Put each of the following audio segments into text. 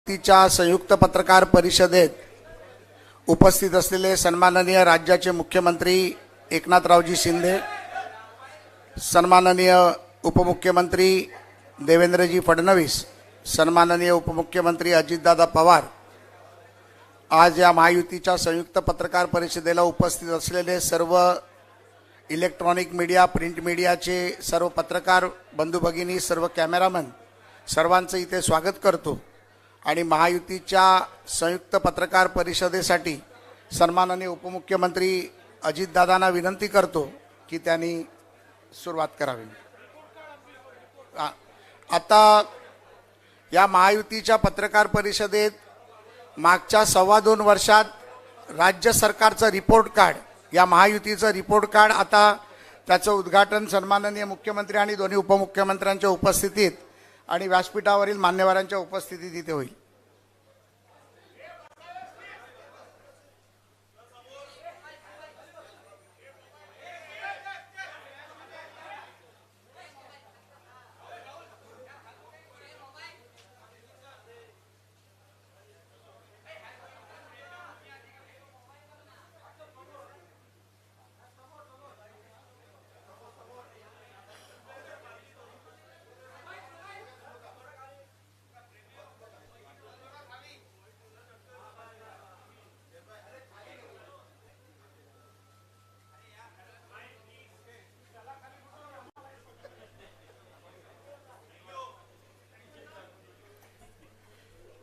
तिच्या संयुक्त पत्रकार परिषदेत उपस्थित असलेले सन्माननीय राज्याचे मुख्यमंत्री एकनाथरावजी शिंदे, सन्माननीय उपमुख्यमंत्री देवेंद्रजी फडणवीस, सन्माननीय उपमुख्यमंत्री अजितदादा पवार, आज या महायुतीच्या संयुक्त पत्रकार परिषदेला उपस्थित असलेले सर्व इलेक्ट्रॉनिक मीडिया, प्रिंट मीडियाचे सर्व पत्रकार बंधू भगिनी, सर्व कॅमेरामन, सर्वांचं इथे स्वागत करतो आणि महायुतीच्या संयुक्त पत्रकार परिषदेसाठी सन्माननीय उपमुख्यमंत्री अजितदादांना विनंती करतो की त्यांनी सुरुवात करावी। आता या महायुतीच्या पत्रकार परिषदेत मागच्या 2.25 वर्षात राज्य सरकारचं रिपोर्ट कार्ड, या महायुतीचं रिपोर्ट कार्ड, आता त्याचं उद्घाटन सन्माननीय मुख्यमंत्री आणि दोन्ही उपमुख्यमंत्र्यांच्या उपस्थितीत आणि व्यासपीठावरील मान्यवरांच्या उपस्थितीत इथे होईल।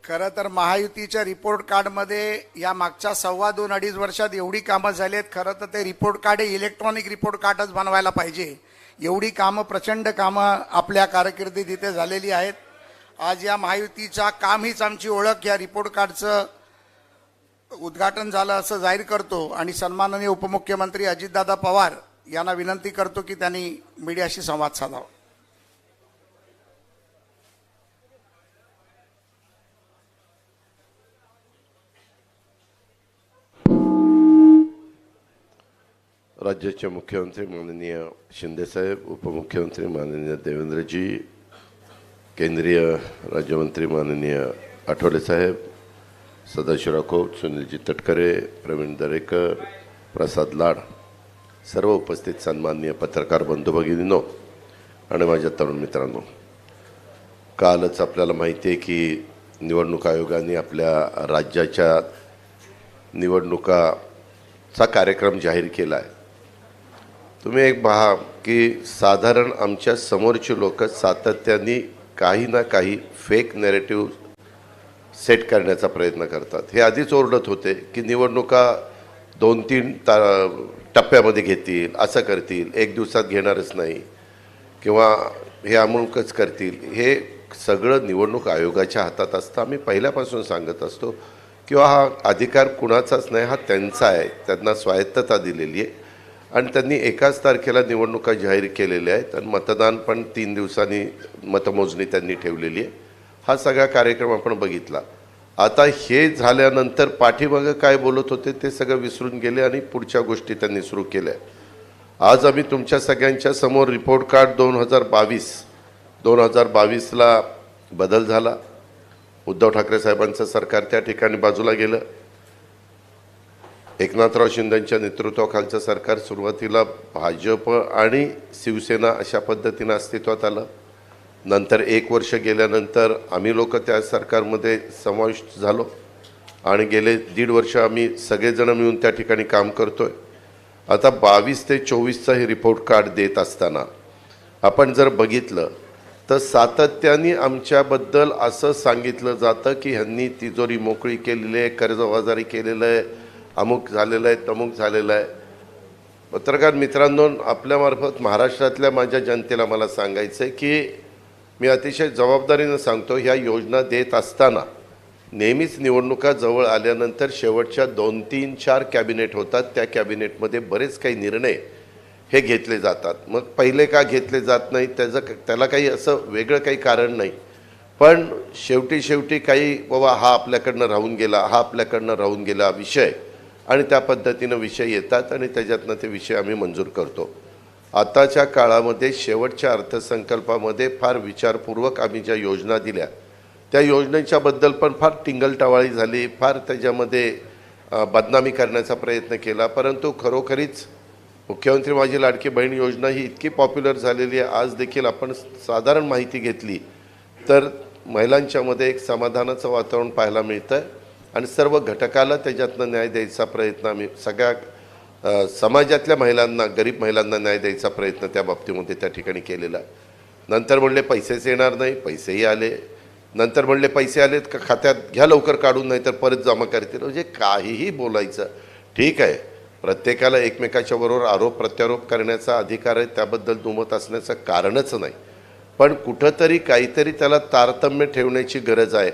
खरं तर महायुतीच्या रिपोर्ट कार्डमध्ये या मागच्या 2.25-2.5 वर्षात एवढी कामं झाली आहेत। खरं तर ते रिपोर्ट कार्ड इलेक्ट्रॉनिक रिपोर्ट कार्डच बनवायला पाहिजे, एवढी कामं, प्रचंड कामं आपल्या कारकिर्दीत इथे झालेली आहेत। आज या महायुतीचा काम हीच आमची ओळख, या रिपोर्ट कार्डचं उद्घाटन झालं असं जाहीर करतो आणि सन्माननीय उपमुख्यमंत्री अजितदादा पवार यांना विनंती करतो की त्यांनी मीडियाशी संवाद साधावा। राज्याचे मुख्यमंत्री माननीय शिंदे साहेब, उपमुख्यमंत्री माननीय देवेंद्रजी, केंद्रीय राज्यमंत्री माननीय आठवले साहेब, सदाशिव राठोड, सुनीलजी तटकरे, प्रवीण दरेकर, प्रसाद लाड, सर्व उपस्थित सन्माननीय पत्रकार बंधू भगिनींनो आणि माझ्या तरुण मित्रांनो, कालच आपल्याला माहिती आहे की निवडणूक आयोगाने आपल्या राज्याच्या निवडणुकाचा कार्यक्रम जाहीर केला आहे। तुम्ही एक पहा की साधारण आमच्या समोरचे लोक सातत्याने काही ना काही फेक नॅरेटिव्ह सेट करण्याचा प्रयत्न करतात। हे आधीच ओरडत होते की निवडणुका 2-3 टप्प्यामध्ये घेतील, असं करतील, एक दिवसात घेणारच नाही किंवा हे अमुकच करतील। हे सगळं निवडणूक आयोगाच्या हातात असतं। आम्ही पहिल्यापासून सांगत असतो किंवा हा अधिकार कुणाचाच नाही, हा त्यांचा आहे, त्यांना स्वायत्तता दिलेली आहे आणि त्यांनी 1 तारखेला निवडणुका जाहीर केलेल्या आहेत आणि मतदान पण 3 दिवसांनी मतमोजणी त्यांनी ठेवलेली आहे। हा सगळा कार्यक्रम आपण बघितला। आता हे झाल्यानंतर पाठीमागं काय बोलत होते ते सगळं विसरून गेले आणि पुढच्या गोष्टी त्यांनी सुरू केल्या। आज आम्ही तुमच्या सगळ्यांच्या समोर रिपोर्ट कार्ड 2022ला बदल झाला। उद्धव ठाकरे साहेबांचं सरकार त्या ठिकाणी बाजूला गेलं। एकनाथराव शिंदेंच्या नेतृत्वाखालचं सरकार सुरुवातीला भाजप आणि शिवसेना अशा पद्धतीनं अस्तित्वात आलं। नंतर 1 वर्ष गेल्यानंतर आम्ही लोक त्या सरकारमध्ये समाविष्ट झालो आणि गेले 1.5 वर्ष आम्ही सगळेजण मिळून त्या ठिकाणी काम करतोय। आता 22 ते 24चा हे रिपोर्ट कार्ड देत असताना आपण जर बघितलं तर सातत्याने आमच्याबद्दल असं सांगितलं जातं की ह्यांनी तिजोरी मोकळी केलेली आहे, कर्जबाजारी केलेलं आहे, अमुक झालेलं आहे, तमुक झालेलं आहे। पत्रकार मित्रांनो, आपल्यामार्फत महाराष्ट्रातल्या माझ्या जनतेला मला सांगायचं आहे की मी अतिशय जबाबदारीनं सांगतो, ह्या योजना देत असताना नेहमीच निवडणुका जवळ आल्यानंतर शेवटच्या 2-3-4 कॅबिनेट होतात, त्या कॅबिनेटमध्ये बरेच काही निर्णय हे घेतले जातात। मग पहिले का घेतले जात नाही त्याला काही असं वेगळं काही कारण नाही, पण शेवटी काही बाबा हा आपल्याकडनं राहून गेला, हा आपल्याकडनं राहून गेला विषय आणि त्या पद्धतीनं विषय येतात आणि त्याच्यातनं ते विषय आम्ही मंजूर करतो। आताच्या काळामध्ये शेवटच्या अर्थसंकल्पामध्ये फार विचारपूर्वक आम्ही ज्या योजना दिल्या त्या योजनेच्या बद्दल पण फार टिंगलटवाळी झाली, फार त्याच्यामध्ये बदनामी करण्याचा प्रयत्न केला. परंतु खरोखरीच मुख्यमंत्री माझी लाडकी बहीण योजना ही इतकी पॉप्युलर झालेली आहे. आज देखील आपण साधारण माहिती घेतली तर महिलांच्यामध्ये एक समाधानाचं वातावरण पाहायला मिळतं आणि सर्व घटकाला त्याच्यातनं न्याय द्यायचा प्रयत्न आम्ही सगळ्या समाजातल्या महिलांना, गरीब महिलांना न्याय द्यायचा प्रयत्न त्या बाबतीमध्ये त्या ठिकाणी केलेला आहे. नंतर म्हणले पैसेच येणार नाही, पैसेही आले. नंतर म्हणले पैसे आलेत का खात्यात घ्या लवकर काढून, नाही तर परत जमा करतील. म्हणजे काहीही बोलायचं. ठीक आहे, प्रत्येकाला एकमेकाच्या बरोबर आरोप प्रत्यारोप करण्याचा अधिकार आहे, त्याबद्दल दुमत असण्याचं कारणच नाही. पण कुठंतरी काहीतरी त्याला तारतम्य ठेवण्याची गरज आहे.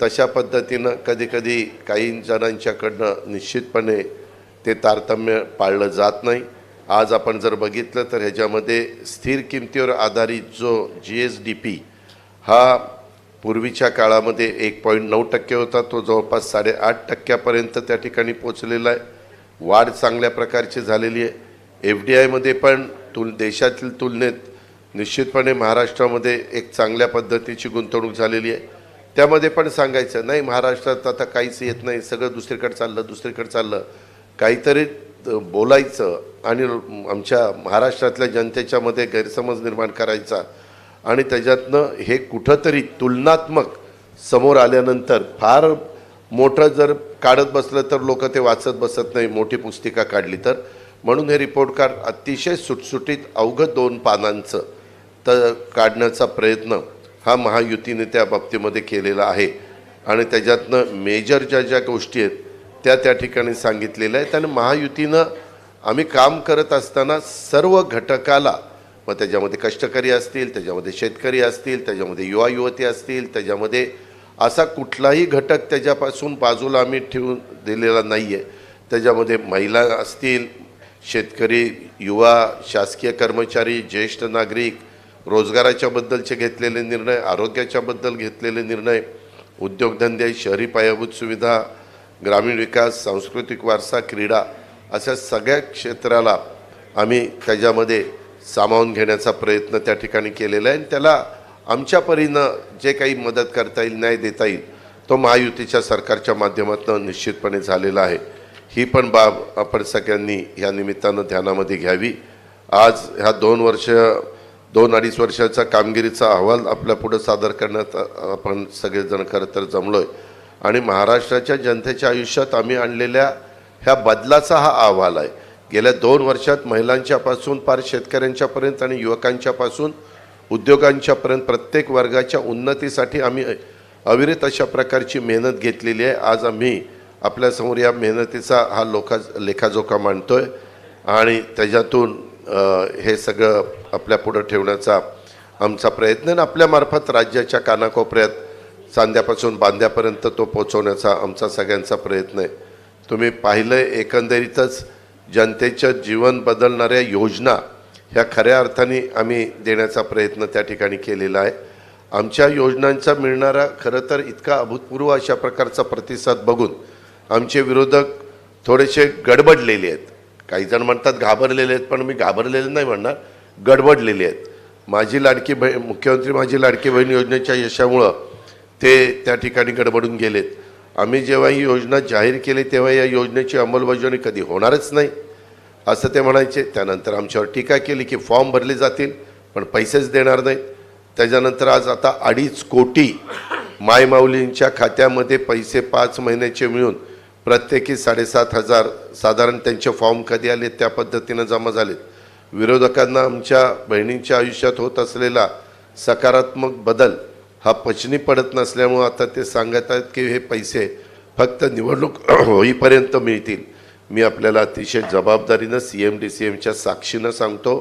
तशा पद्धतीनं कधीकधी काही जणांच्याकडनं निश्चितपणे ते तारतम्य पाळलं जात नाही. आज आपण जर बघितलं तर ह्याच्यामध्ये स्थिर किमतीवर आधारित जो GSDP हा पूर्वीच्या काळामध्ये 1.9% होता, तो जवळपास 8.5% त्या ठिकाणी पोचलेला आहे. वाढ चांगल्या प्रकारची झालेली आहे. FDIमध्ये पण देशातील तुलनेत निश्चितपणे महाराष्ट्रामध्ये एक चांगल्या पद्धतीची गुंतवणूक झालेली आहे. त्यामध्ये पण सांगायचं नाही महाराष्ट्रात आता काहीच येत नाही, सगळं दुसरीकडे चाललं. काहीतरी बोलायचं आणि आमच्या महाराष्ट्रातल्या जनतेच्यामध्ये गैरसमज निर्माण करायचा आणि त्याच्यातनं हे कुठंतरी तुलनात्मक समोर आल्यानंतर फार मोठं जर काढत बसलं तर लोक ते वाचत बसत नाही, मोठी पुस्तिका काढली तर. म्हणून हे रिपोर्ट कार्ड अतिशय सुटसुटीत अवघं 2 पानांचं काढण्याचा प्रयत्न हा महायुतीने त्या बाबतीमध्ये केलेला आहे आणि त्याच्यातनं मेजर ज्या गोष्टी आहेत त्या ठिकाणी सांगितलेल्या आहेत. आणि महायुतीनं आम्ही काम करत असताना सर्व घटकाला, मग त्याच्यामध्ये कष्टकरी असतील, त्याच्यामध्ये शेतकरी असतील, त्याच्यामध्ये युवा युवती असतील, त्याच्यामध्ये असा कुठलाही घटक त्याच्यापासून बाजूला आम्ही ठेवून दिलेला नाही आहे. त्याच्यामध्ये महिला असतील, शेतकरी, युवा, शासकीय कर्मचारी, ज्येष्ठ नागरिक, रोजगाराच्या बद्दलचे घेतलेले निर्णय, आरोग्याच्या बद्दल घेतलेले निर्णय, उद्योगधंदे, शहरी पायाभूत सुविधा, ग्रामीण विकास, सांस्कृतिक वारसा, क्रीडा, अशा सगळ्या क्षेत्राला आम्ही त्याच्यामध्ये सामावून घेण्याचा प्रयत्न त्या ठिकाणी केलेला आहे. आणि त्याला आमच्या परीनं जे काही मदत करता येईल, न्याय देता येईल, तो महायुतीच्या सरकारच्या माध्यमातून निश्चितपणे झालेला आहे. ही पण बाब आपण सगळ्यांनी या निमित्तानं ध्यानामध्ये घ्यावी. आज ह्या 2-2.5 वर्षाचा कामगिरीचा अहवाल आपल्यापुढं सादर करण्यात आपण सगळेजण खरं तर जमलो आहे आणि महाराष्ट्राच्या जनतेच्या आयुष्यात आम्ही आणलेल्या ह्या बदलाचा हा अहवाल आहे. गेल्या 2 वर्षात महिलांच्यापासून पार शेतकऱ्यांच्यापर्यंत आणि युवकांच्यापासून उद्योगांच्यापर्यंत प्रत्येक वर्गाच्या उन्नतीसाठी आम्ही अविरत अशा प्रकारची मेहनत घेतलेली आहे. आज आम्ही आपल्यासमोर या मेहनतीचा हा लेखाजोखा मांडतोय आणि त्याच्यातून हे सगळं आपल्या पुढं ठेवण्याचा आमचा प्रयत्न आहे. आपल्यामार्फत राज्याच्या कानाकोपऱ्यात, सांध्यापासून बांध्यापर्यंत तो पोचवण्याचा आमचा सगळ्यांचा प्रयत्न आहे. तुम्ही पाहिलं एकंदरीतच जनतेचं जीवन बदलणाऱ्या योजना ह्या खऱ्या अर्थाने आम्ही देण्याचा प्रयत्न त्या ठिकाणी केलेला आहे. आमच्या योजनांचा मिळणारा खरं तर इतका अभूतपूर्व अशा प्रकारचा प्रतिसाद बघून आमचे विरोधक थोडेसे गडबडलेले आहेत. काही जण म्हणतात घाबरलेले आहेत, पण मी घाबरलेले नाही म्हणणार, गडबडलेले आहेत. मुख्यमंत्री माझी लाडकी बहीण योजनेच्या यशामुळं ते त्या ठिकाणी गडबडून गेलेत. आम्ही जेव्हा ही योजना जाहीर केली तेव्हा या योजनेची अंमलबजावणी कधी होणारच नाही असं ते म्हणायचे. त्यानंतर आमच्यावर टीका केली की फॉर्म भरले जातील पण पैसेच देणार नाहीत. त्याच्यानंतर आज आता 2.5 कोटी मायमाऊलींच्या खात्यामध्ये पैसे 5 महिन्याचे मिळून प्रत्येकी 7,500 साधारण त्यांचे फॉर्म कधी आले त्या पद्धतीनं जमा झालेत. विरोधकांना आमच्या बहिणींच्या आयुष्यात होत असलेला सकारात्मक बदल हा पचनी पडत नसल्यामुळं आता ते सांगत आहेत की हे पैसे फक्त निवडणूक होईपर्यंत मिळतील. मी आपल्याला अतिशय जबाबदारीनं CM-DCMच्या साक्षीनं सांगतो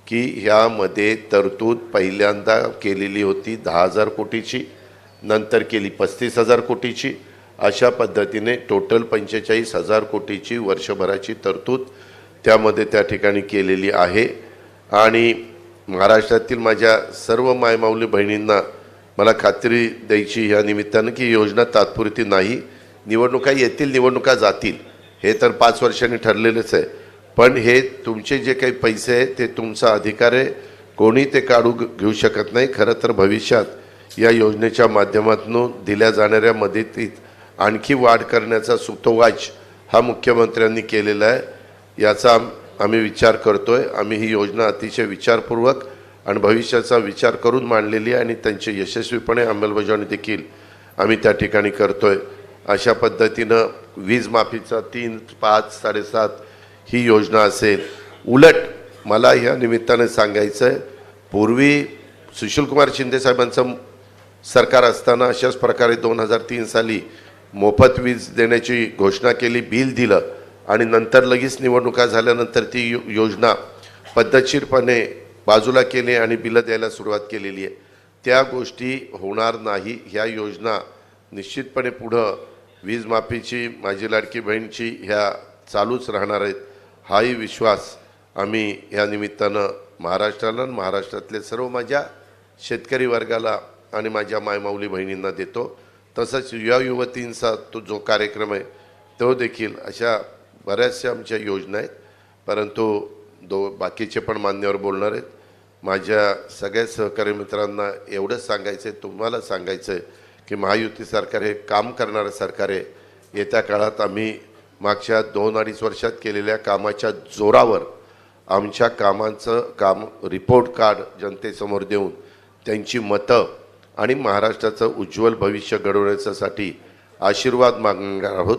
की ह्यामध्ये तरतूद पहिल्यांदा केलेली होती 10,000 कोटीची, नंतर केली 35,000 कोटीची. अशा पद्धतीने टोटल 45,000 कोटीची वर्षभराची तरतूद त्यामध्ये त्या ठिकाणी केलेली आहे. आणि महाराष्ट्रातील माझ्या सर्व मायमाऊली बहिणींना मला खात्री द्यायची ह्या निमित्तानं की योजना तात्पुरती नाही. निवडणुका येतील, निवडणुका जातील, हे तर 5 वर्षांनी ठरलेलंच आहे. पण हे तुमचे जे काही पैसे आहेत ते तुमचा अधिकार आहे, कोणी ते काढू घेऊ शकत नाही. खरं तर भविष्यात या योजनेच्या माध्यमातून दिल्या जाणाऱ्या मदतीत आणखी वाढ करण्याचा सुतोवाच हा मुख्यमंत्र्यांनी केलेला आहे। याचा आम्ही विचार करतोय। आम्ही ही योजना अतिशय विचारपूर्वक आणि भविष्याचा विचार करून मांडलेली आहे आणि त्यांची यशस्वीपणे अंमलबजावणी देखील आम्ही त्या ठिकाणी करतोय। अशा पद्धतीनं वीज माफीचा 3, 5, 7.5 ही योजना असेल। उलट मला या निमित्ताने सांगायचं आहे, पूर्वी सुशीलकुमार शिंदे साहेबांचं सरकार असताना अशाच प्रकारे 2003 साली मोफत वीज देण्याची घोषणा केली, बिल दिलं आणि नंतर लगेच निवडणुका झाल्यानंतर ती योजना पद्धतशीरपणे बाजूला केली आणि बिलं द्यायला सुरुवात केलेली आहे। त्या गोष्टी होणार नाही। ह्या योजना निश्चितपणे पुढं वीज माफीची, माझी लाडकी बहीणची ह्या चालूच राहणार आहेत। हाही विश्वास आम्ही या निमित्तानं महाराष्ट्राला आणि महाराष्ट्रातले सर्व माझ्या शेतकरी वर्गाला आणि माझ्या मायमाऊली बहिणींना देतो। तसंच युवा युवतींचा तो जो कार्यक्रम आहे तो देखील, अशा बऱ्याचशा आमच्या योजना आहेत, परंतु बाकीचे पण मान्यवर बोलणार आहेत। माझ्या सगळ्या सहकारी मित्रांना एवढंच सांगायचं आहे, तुम्हाला सांगायचं आहे की महायुती सरकार हे काम करणारं सरकार आहे। येत्या काळात आम्ही मागच्या 2-2.5 वर्षात केलेल्या कामाच्या जोरावर आमच्या कामांचं काम रिपोर्ट कार्ड जनतेसमोर देऊन त्यांची मतं आणि महाराष्ट्राचं उज्ज्वल भविष्य घडवण्यासाठी आशीर्वाद मागणार आहोत।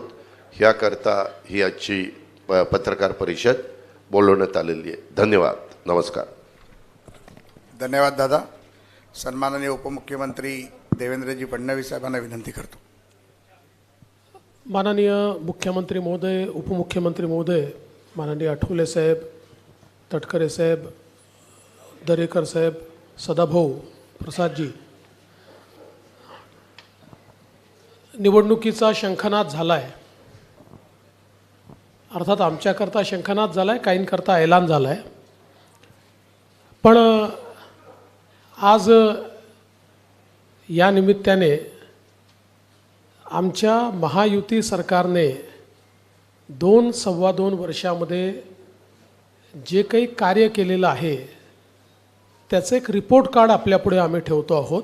ह्याकरता ही आजची पत्रकार परिषद बोलवण्यात आलेली आहे। धन्यवाद, नमस्कार। धन्यवाद दादा। सन्माननीय उपमुख्यमंत्री देवेंद्रजी फडणवीस साहेबांना विनंती करतो। माननीय मुख्यमंत्री महोदय, उपमुख्यमंत्री महोदय, माननीय आठवले साहेब, तटकरे साहेब, दरेकर साहेब, सदाभाऊ, प्रसादजी, निवडणुकीचा शंखनाद झाला आहे। अर्थात आमच्याकरता शंखनाद झाला आहे, काहींकरता ऐलान झाला आहे। पण आज या निमित्ताने आमच्या महायुती सरकारने 2-2.25 वर्षामध्ये जे काही कार्य केलेलं आहे त्याचं एक रिपोर्ट कार्ड आपल्यापुढे आम्ही ठेवतो आहोत।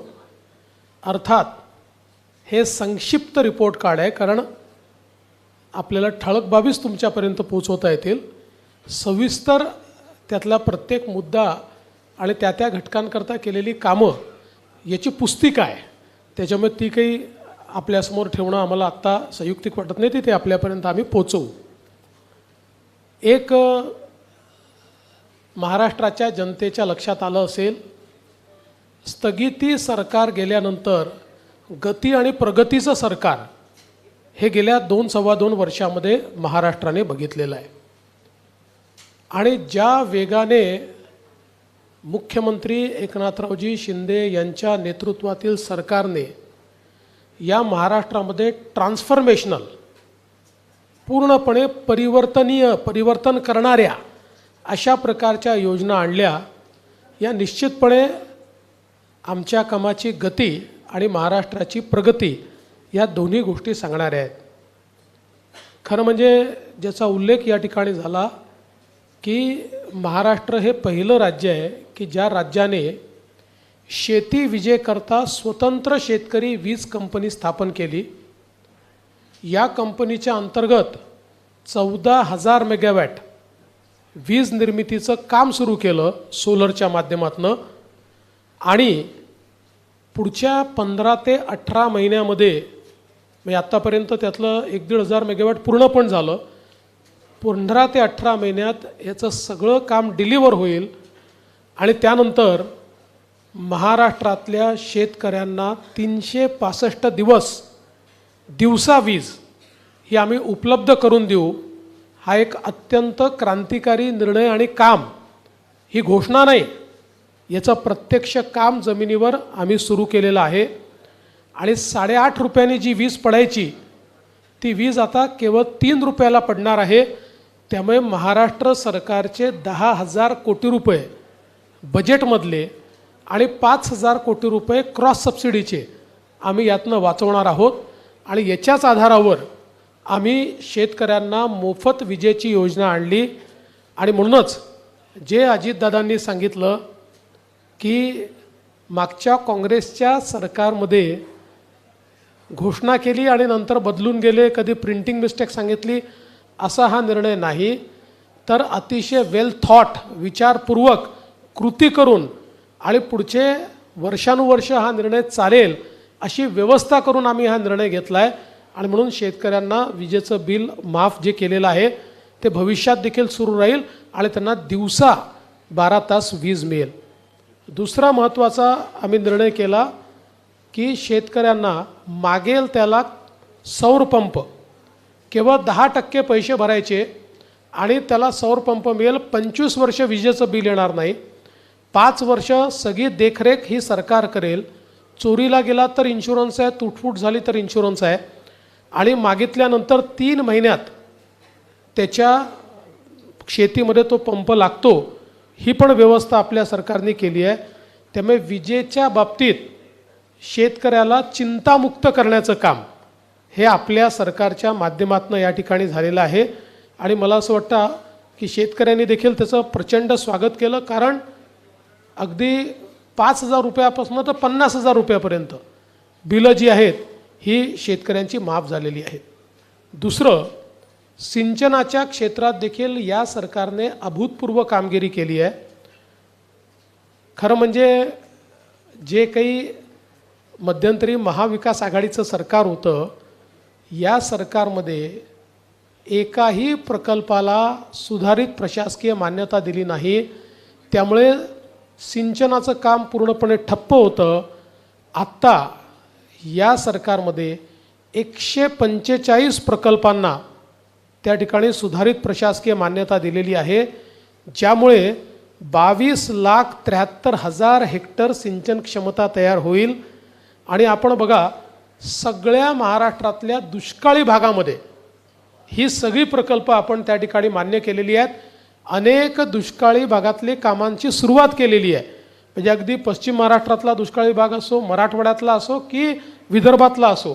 अर्थात हे संक्षिप्त रिपोर्ट कार्ड आहे, कारण आपल्याला ठळक बाबीच तुमच्यापर्यंत पोहोचवता येतील। सविस्तर त्यातला प्रत्येक मुद्दा आणि त्या घटकांकरता केलेली कामं याची पुस्तिका आहे, त्याच्यामुळे ती काही आपल्यासमोर ठेवणं आम्हाला आत्ता संयुक्तिक वाटत नाही, ते आपल्यापर्यंत आम्ही पोचवू। एक महाराष्ट्राच्या जनतेच्या लक्षात आलं असेल, स्थगिती सरकार गेल्यानंतर गती आणि प्रगतीचं सरकार हे गेल्या 2-2.25 वर्षामध्ये महाराष्ट्राने बघितलेलं आहे। आणि ज्या वेगाने मुख्यमंत्री एकनाथरावजी शिंदे यांच्या नेतृत्वातील सरकारने या महाराष्ट्रामध्ये ट्रान्सफॉर्मेशनल, पूर्णपणे परिवर्तन करणाऱ्या अशा प्रकारच्या योजना आणल्या, या निश्चितपणे आमच्या कामाची गती आणि महाराष्ट्राची प्रगती या दोन्ही गोष्टी सांगणाऱ्या आहेत। खरं म्हणजे ज्याचा उल्लेख या ठिकाणी झाला की महाराष्ट्र हे पहिलं राज्य आहे की ज्या राज्याने शेती विजेकरता स्वतंत्र शेतकरी वीज कंपनी स्थापन केली। या कंपनीच्या अंतर्गत 14,000 मेगावॅट वीज निर्मितीचं काम सुरू केलं सोलरच्या माध्यमातून, आणि पुढच्या 15 ते 18 महिन्यामध्ये म्हणजे आत्तापर्यंत त्यातलं 1-1.5 मेगावॅट पूर्ण पण झालं। 15 ते 18 महिन्यात याचं सगळं काम डिलिव्हर होईल आणि त्यानंतर महाराष्ट्रातल्या शेतकऱ्यांना 365 दिवसा वीज ही आम्ही उपलब्ध करून देऊ। हा एक अत्यंत क्रांतिकारी निर्णय आणि काम, ही घोषणा नाही, याचं प्रत्यक्ष काम जमिनीवर आम्ही सुरू केलेलं आहे। आणि 8.5 रुपयांनी जी वीज पडायची ती वीज आता केवळ 3 रुपयाला पडणार आहे। त्यामुळे महाराष्ट्र सरकारचे 10,000 कोटी रुपये बजेटमधले आणि 5,000 कोटी रुपये क्रॉस सबसिडीचे आम्ही यातनं वाचवणार आहोत। आणि याच्याच आधारावर आम्ही शेतकऱ्यांना मोफत विजेची योजना आणली। आणि म्हणूनच जे अजितदादांनी सांगितलं की मागच्या काँग्रेसच्या सरकारमध्ये घोषणा केली आणि नंतर बदलून गेले, कधी प्रिंटिंग मिस्टेक सांगितली, असा हा निर्णय नाही, तर अतिशय वेल थॉट, विचारपूर्वक कृती करून आणि पुढचे वर्षानुवर्ष हा निर्णय चालेल अशी व्यवस्था करून आम्ही हा निर्णय घेतला आहे. आणि म्हणून शेतकऱ्यांना विजेचं बिल माफ जे केलेलं आहे ते भविष्यात देखील सुरू राहील आणि त्यांना दिवसा 12 तास वीज मिळेल. दुसरा महत्त्वाचा आम्ही निर्णय केला की शेतकऱ्यांना मागेल त्याला सौर पंप केवळ 10% पैसे भरायचे आणि त्याला सौर पंप मिळेल. 25 वर्ष विजेचं बिल येणार नाही. 5 वर्ष सगळी देखरेख ही सरकार करेल. चोरीला गेला तर इन्शुरन्स आहे, तुटफूट झाली तर इन्शुरन्स आहे आणि मागितल्यानंतर 3 महिन्यात त्याच्या शेतीमध्ये तो पंप लागतो. ही पण व्यवस्था आपल्या सरकारने केली आहे. त्यामुळे विजेच्या बाबतीत शेतकऱ्याला चिंतामुक्त करण्याचं काम हे आपल्या सरकारच्या माध्यमातून या ठिकाणी झालेलं आहे. आणि मला असं वाटतं की शेतकऱ्यांनी देखील त्याचं प्रचंड स्वागत केलं, कारण अगदी 5,000 रुपयापासून तर 50,000 रुपयापर्यंत बिलं जी आहेत ही शेतकऱ्यांची माफ झालेली आहेत. दुसरं, सिंचनाच्या क्षेत्रात देखील या सरकारने अभूतपूर्व कामगिरी केली आहे. खरं म्हणजे जे काही मध्यंतरी महाविकास आघाडीचं सरकार होतं, या सरकारमध्ये एकाही प्रकल्पाला सुधारित प्रशासकीय मान्यता दिली नाही. त्यामुळे सिंचनाचं काम पूर्णपणे ठप्प होतं. आत्ता या सरकारमध्ये 145 प्रकल्पांना त्या ठिकाणी सुधारित प्रशासकीय मान्यता दिलेली आहे, ज्यामुळे 22,73,000 हेक्टर सिंचन क्षमता तयार होईल. आणि आपण बघा, सगळ्या महाराष्ट्रातल्या दुष्काळी भागामध्ये ही सगळी प्रकल्प आपण त्या ठिकाणी मान्य केलेली आहेत. अनेक दुष्काळी भागातले कामांची सुरुवात केलेली आहे. म्हणजे अगदी पश्चिम महाराष्ट्रातला दुष्काळी भाग असो, मराठवाड्यातला असो की विदर्भातला असो,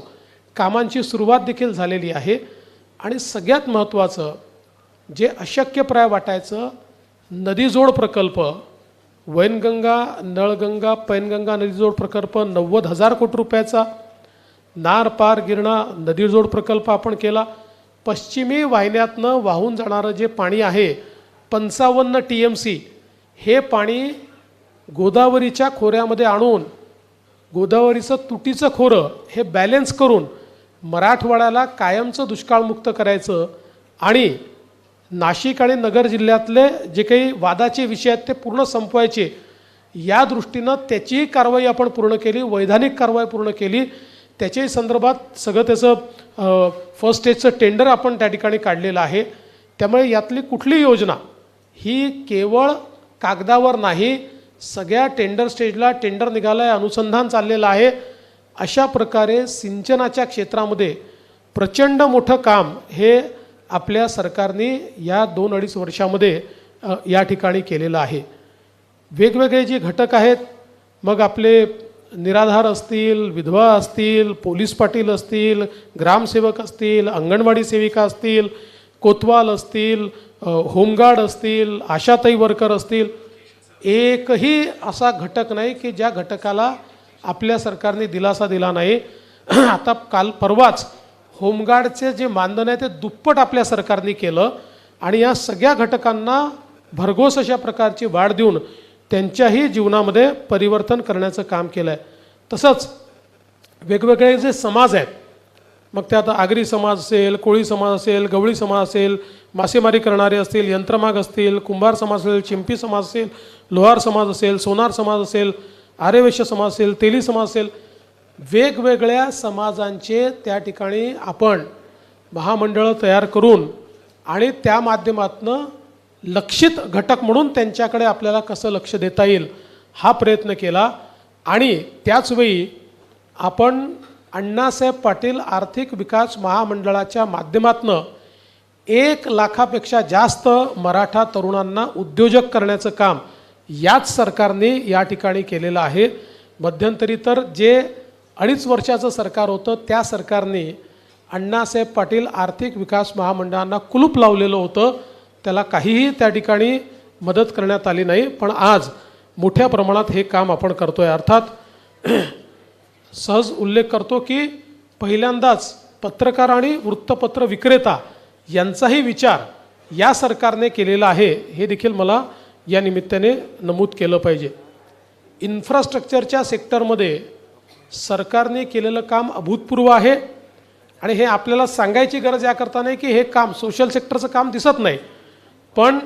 कामांची सुरुवात देखील झालेली आहे. आणि सगळ्यात महत्त्वाचं, जे अशक्यप्राय वाटायचं, नदीजोड प्रकल्प, वैनगंगा, नळगंगा, पैनगंगा नदीजोड प्रकल्प 90,000 कोटी रुपयाचा, नार पार गिरणा नदीजोड प्रकल्प आपण केला. पश्चिमी वाहिन्यातनं वाहून जाणारं जे पाणी आहे 55 TMC, हे पाणी गोदावरीच्या खोऱ्यामध्ये आणून गोदावरीचं तुटीचं खोरं हे बॅलेन्स करून मराठवाड्याला कायमचं दुष्काळमुक्त करायचं आणि नाशिक आणि नगर जिल्ह्यातले जे काही वादाचे विषय आहेत ते पूर्ण संपवायचे. या दृष्टीनं त्याचीही कारवाई आपण पूर्ण केली, वैधानिक कारवाई पूर्ण केली. त्याच्याही संदर्भात सगळं त्याचं फर्स्ट स्टेजचं टेंडर आपण त्या ठिकाणी काढलेलं आहे. त्यामुळे यातली कुठली योजना ही केवळ कागदावर नाही, सगळ्या टेंडर स्टेजला टेंडर निघालं आहे, अनुसंधान चाललेलं आहे. अशा प्रकारे सिंचनाच्या क्षेत्रामध्ये प्रचंड मोठं काम हे आपल्या सरकारने या 2-2.5 वर्षामध्ये या ठिकाणी केलेलं आहे. वेगवेगळे जे घटक आहेत, मग आपले निराधार असतील, विधवा असतील, पोलीस पाटील असतील, ग्रामसेवक असतील, अंगणवाडी सेविका असतील, कोतवाल असतील, होमगार्ड असतील, आशाताई वर्कर असतील, एकही असा घटक नाही की ज्या घटकाला आपल्या सरकारने दिलासा दिला नाही. आता परवाच होमगार्डचे जे मानधन आहे ते दुप्पट आपल्या सरकारने केलं आणि या सगळ्या घटकांना भरघोस अशा प्रकारची वाढ देऊन त्यांच्याही जीवनामध्ये परिवर्तन करण्याचं काम केलं आहे. तसंच वेगवेगळे जे समाज आहेत, मग ते आता आगरी समाज असेल, कोळी समाज असेल, गवळी समाज असेल, मासेमारी करणारे असतील, यंत्रमाग असतील, कुंभार समाज असेल, चिंपी समाज असेल, लोहार समाज असेल, सोनार समाज असेल, आर्यवैश्य समाज असेल, तेली समाज असेल, वेगवेगळ्या समाजांचे त्या ठिकाणी आपण महामंडळं तयार करून आणि त्या माध्यमातून लक्षित घटक म्हणून त्यांच्याकडे आपल्याला कसं लक्ष देता येईल हा प्रयत्न केला. आणि त्याचवेळी आपण अण्णासाहेब पाटील आर्थिक विकास महामंडळाच्या माध्यमातून 1 लाखापेक्षा जास्त मराठा तरुणांना उद्योजक करण्याचं काम याच सरकारने या ठिकाणी केलेलं आहे. मध्यंतरी तर जे 2.5 वर्षाचं सरकार होतं त्या सरकारने अण्णासाहेब पाटील आर्थिक विकास महामंडळांना कुलूप लावलेलं होतं, त्याला काहीही त्या ठिकाणी मदत करण्यात आली नाही. पण आज मोठ्या प्रमाणात हे काम आपण करतो आहे. अर्थात सहज उल्लेख करतो की पहिल्यांदाच पत्रकार आणि वृत्तपत्र विक्रेता यांचाही विचार या सरकारने केलेला आहे, हे देखील मला या निमित्ताने नमूद केलं पाहिजे. इन्फ्रास्ट्रक्चरच्या सेक्टरमध्ये सरकारने केलेलं काम अभूतपूर्व आहे आणि हे आपल्याला सांगायची गरज याकरता नाही की हे काम सोशल सेक्टरचं काम दिसत नाही, पण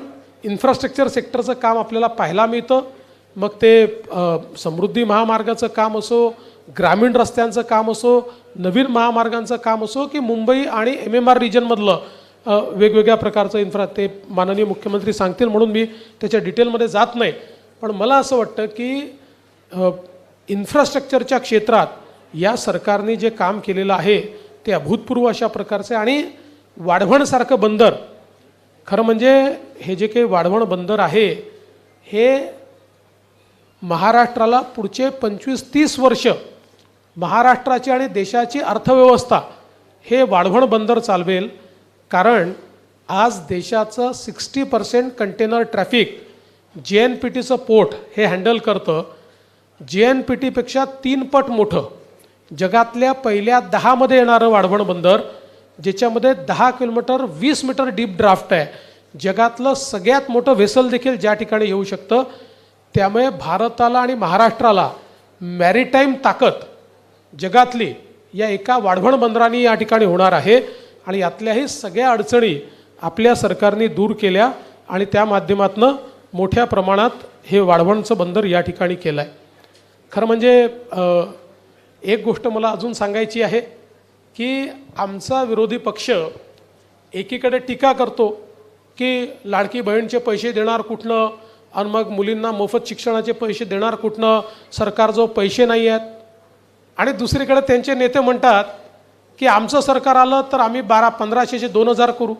इन्फ्रास्ट्रक्चर सेक्टरचं काम आपल्याला पाहायला मिळतं. मग ते समृद्धी महामार्गाचं काम असो, ग्रामीण रस्त्यांचं काम असो, नवीन महामार्गांचं काम असो, की मुंबई आणि MMR रिजनमधलं वेगवेगळ्या प्रकारचं ते माननीय मुख्यमंत्री सांगतील म्हणून मी त्याच्या डिटेलमध्ये जात नाही. पण मला असं वाटतं की इन्फ्रास्ट्रक्चरच्या क्षेत्रात या सरकारने जे काम केलेलं आहे ते अभूतपूर्व अशा प्रकारचे. आणि वाढवणसारखं बंदर, खरं म्हणजे हे जे काही वाढवण बंदर आहे हे महाराष्ट्राला पुढचे 25-30 वर्ष महाराष्ट्राची आणि देशाची अर्थव्यवस्था हे वाढवण बंदर चालवेल. कारण आज देशाचं 60% कंटेनर ट्रॅफिक JNPTचं पोर्ट हे हँडल करतं. JNPTपेक्षा 3 पट मोठं जगातल्या पहिल्या 10मध्ये येणारं वाढवण बंदर, ज्याच्यामध्ये 10 किलोमीटर 20 मीटर डीप ड्राफ्ट आहे. जगातलं सगळ्यात मोठं व्हेसल देखील ज्या ठिकाणी येऊ शकतं. त्यामुळे भारताला आणि महाराष्ट्राला मॅरिटाईम ताकद जगातली या एका वाढवण बंदराने या ठिकाणी होणार आहे. आणि यातल्याही सगळ्या अडचणी आपल्या सरकारने दूर केल्या आणि त्या माध्यमातून मोठ्या प्रमाणात हे वाढवणचं बंदर या ठिकाणी केलं आहे. खरं म्हणजे एक गोष्ट मला अजून सांगायची आहे की आमचा विरोधी पक्ष एकीकडे टीका करतो की लाडकी बहीणचे पैसे देणार कुठनं, आणि मग मुलींना मोफत शिक्षणाचे पैसे देणार कुठनं, सरकारजवळ पैसे नाही आहेत. आणि दुसरीकडे त्यांचे नेते म्हणतात की आमचं सरकार आलं तर आम्ही 1500चे 2000 करू,